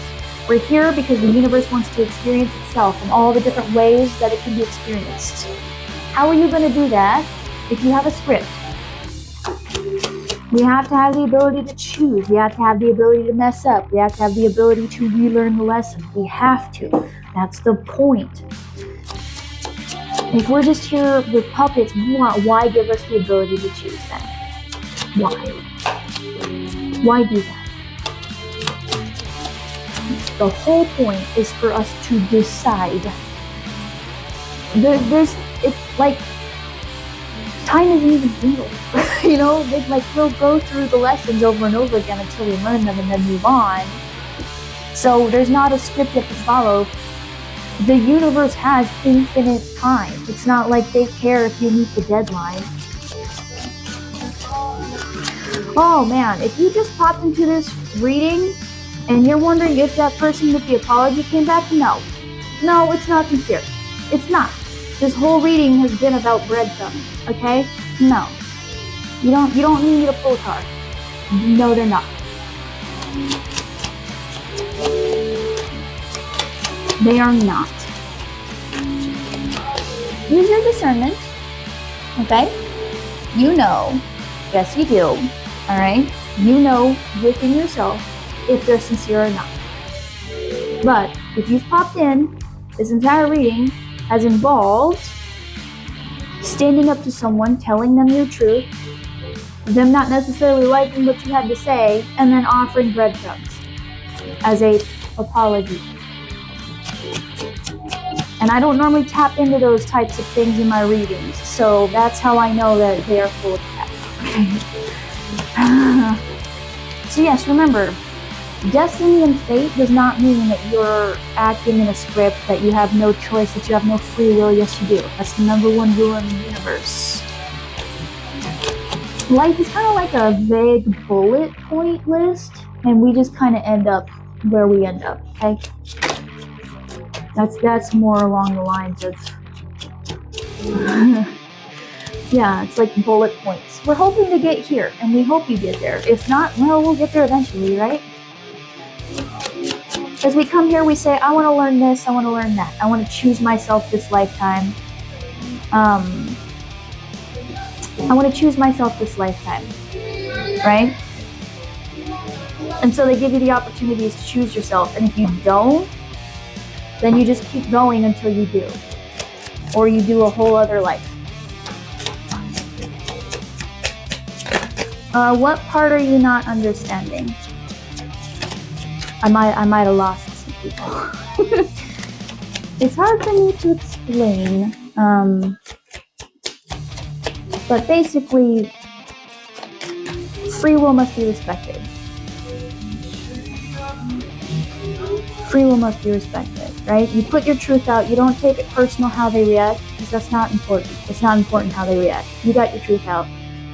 We're here because the universe wants to experience itself in all the different ways that it can be experienced. How are you going to do that if you have a script? We have to have the ability to choose. We have to have the ability to mess up. We have to have the ability to relearn the lesson. We have to. That's the point. If we're just here with puppets, why give us the ability to choose then? Why? Why do that? The whole point is for us to decide. It's like, time isn't even real. You know, we'll go through the lessons over and over again until we learn them and then move on. So there's not a script you have to follow. The universe has infinite time. It's not like they care if you meet the deadline. Oh man, if you just popped into this reading and you're wondering if that person with the apology came back, no, it's not sincere. It's not. This whole reading has been about breadcrumbs, okay? No. You don't need me to pull a card. No, they're not. They are not. Use your discernment, okay? You know, yes you do, alright? You know within yourself if they're sincere or not. But if you've popped in, this entire reading has involved standing up to someone, telling them your truth, them not necessarily liking what you had to say, and then offering breadcrumbs as a apology. And I don't normally tap into those types of things in my readings, so that's how I know that they are full of crap. So yes, remember, destiny and fate does not mean that you're acting in a script, that you have no choice, that you have no free will. Yes, you do. That's the number one rule in the universe. Life is kind of like a vague bullet point list, and we just kind of end up where we end up, okay? That's more along the lines of yeah, it's like bullet points. We're hoping to get here, and we hope you get there. If not, well, we'll get there eventually, right? As we come here, we say, I want to learn this, I want to learn that. I want to choose myself this lifetime. I want to choose myself this lifetime, right? And so they give you the opportunities to choose yourself. And if you don't, then you just keep going until you do. Or you do a whole other life. What part are you not understanding? I might have lost some people. It's hard for me to explain. But basically, free will must be respected. Free will must be respected, right? You put your truth out. You don't take it personal how they react, because that's not important. It's not important how they react. You got your truth out.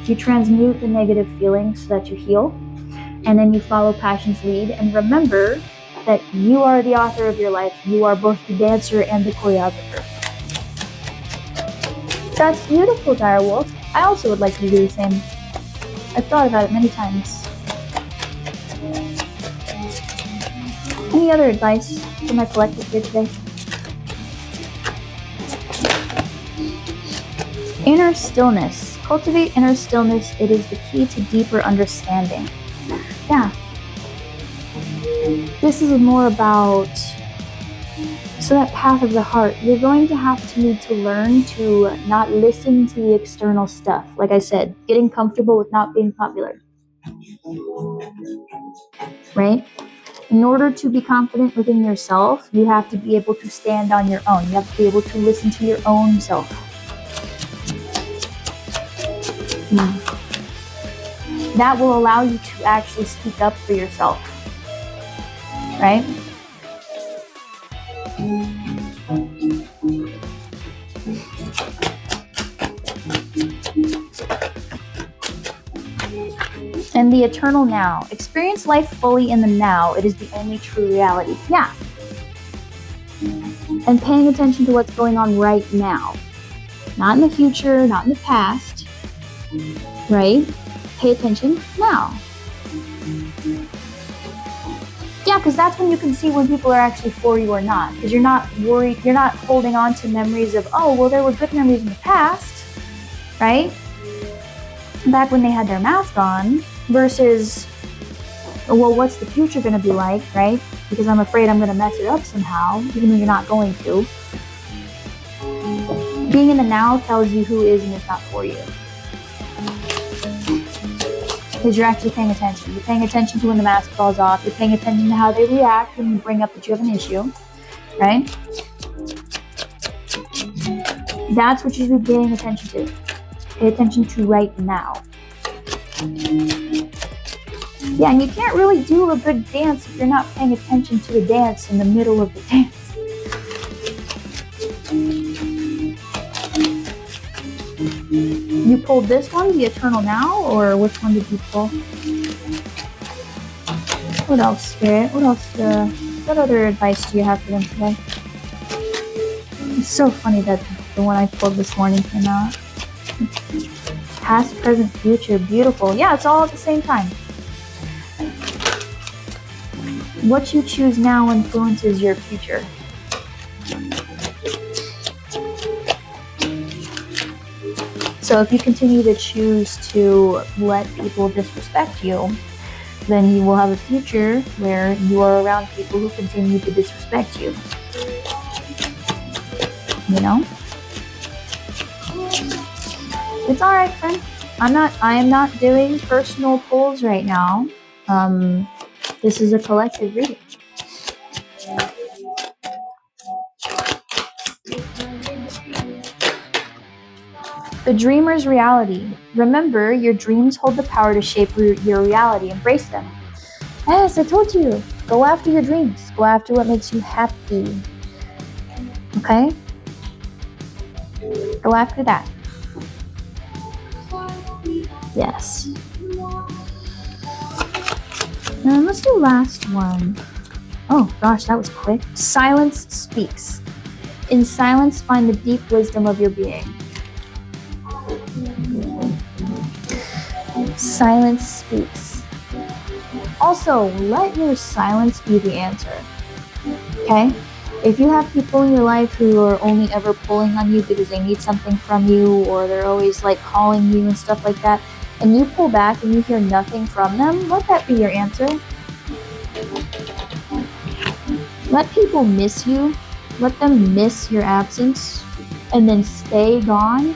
You transmute the negative feelings so that you heal, and then you follow passion's lead. And remember that you are the author of your life. You are both the dancer and the choreographer. That's beautiful, Direwolf. I also would like to do the same. I've thought about it many times. Any other advice for my collective here today? Inner stillness. Cultivate inner stillness. It is the key to deeper understanding. Yeah. This is more about, so that path of the heart, you're going to need to learn to not listen to the external stuff. Like I said, getting comfortable with not being popular. Right? In order to be confident within yourself, you have to be able to stand on your own. You have to be able to listen to your own self. That will allow you to actually speak up for yourself. Right? And the eternal now. Experience life fully in the now. It is the only true reality. Yeah. And paying attention to what's going on right now. Not in the future, not in the past. Right? Pay attention now. Yeah, because that's when you can see when people are actually for you or not. Because you're not worried, you're not holding on to memories of, oh, well, there were good memories in the past. Right? Back when they had their mask on. Versus, well, what's the future going to be like, right? Because I'm afraid I'm going to mess it up somehow, even though you're not going to. Being in the now tells you who is and is not for you. Because you're actually paying attention. You're paying attention to when the mask falls off. You're paying attention to how they react when you bring up that you have an issue, right? That's what you should be paying attention to. Pay attention to right now. Yeah, and you can't really do a good dance if you're not paying attention to the dance in the middle of the dance. You pulled this one, the eternal now, or which one did you pull? What else, Spirit? What else? What other advice do you have for them today? It's so funny that the one I pulled this morning came out. Past, present, future, beautiful. Yeah, it's all at the same time. What you choose now influences your future. So if you continue to choose to let people disrespect you, then you will have a future where you are around people who continue to disrespect you. You know? It's all right, friend. I am not doing personal pulls right now. This is a collective reading. The dreamer's reality. Remember, your dreams hold the power to shape your reality. Embrace them. Yes, I told you. Go after your dreams. Go after what makes you happy. Okay? Go after that. Yes. Now let's do last one. Oh gosh, that was quick. Silence speaks. In silence, find the deep wisdom of your being. Silence speaks. Also, let your silence be the answer. Okay? If you have people in your life who are only ever pulling on you because they need something from you, or they're always like calling you and stuff like that, and you pull back and you hear nothing from them, let that be your answer. Let people miss you. Let them miss your absence and then stay gone.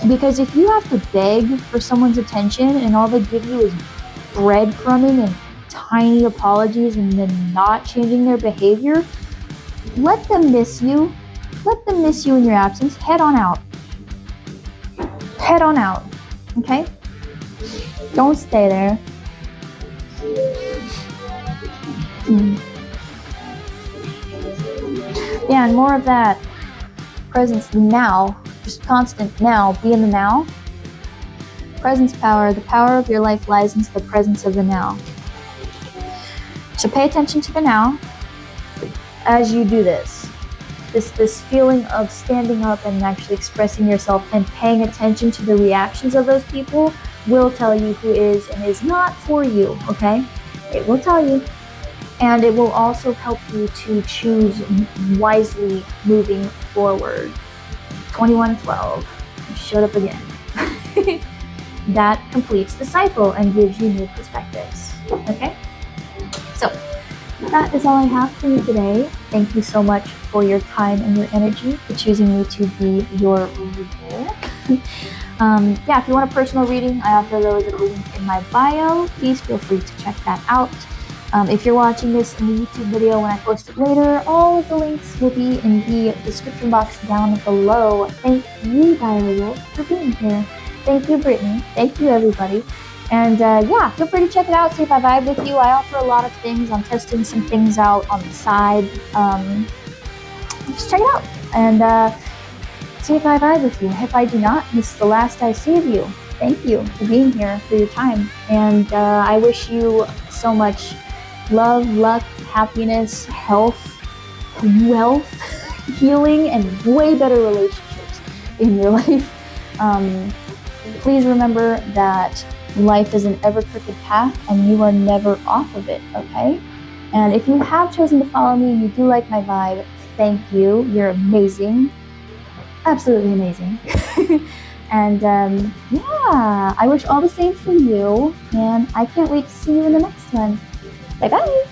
Because if you have to beg for someone's attention and all they give you is breadcrumbing and tiny apologies and then not changing their behavior, let them miss you. Let them miss you in your absence. Head on out. Head on out. Okay? Don't stay there. Yeah, and more of that presence now, just constant now, be in the now. Presence power, the power of your life lies in the presence of the now. So pay attention to the now as you do this. This feeling of standing up and actually expressing yourself and paying attention to the reactions of those people will tell you who is and is not for you, okay? It will tell you. And it will also help you to choose wisely moving forward. 2112, you showed up again. That completes the cycle and gives you new perspectives, okay? So that is all I have for you today. Thank you so much for your time and your energy, for choosing me to be your reader. Yeah, if you want a personal reading, I offer those at the link in my bio. Please feel free to check that out. If you're watching this in the YouTube video when I post it later, all of the links will be in the description box down below. Thank you, Diary, for being here. Thank you, Brittany. Thank you, everybody. And yeah, feel free to check it out, see if I vibe with you. I offer a lot of things. I'm testing some things out on the side. Just check it out and see if I vibe with you. If I do not, this is the last I see of you. Thank you for being here, for your time. And I wish you so much love, luck, happiness, health, wealth, healing, and way better relationships in your life. Please remember that life is an ever crooked path and you are never off of it, okay? And if you have chosen to follow me and you do like my vibe, thank you. You're amazing. Absolutely amazing. And yeah, I wish all the same for you, and I can't wait to see you in the next one. Bye-bye.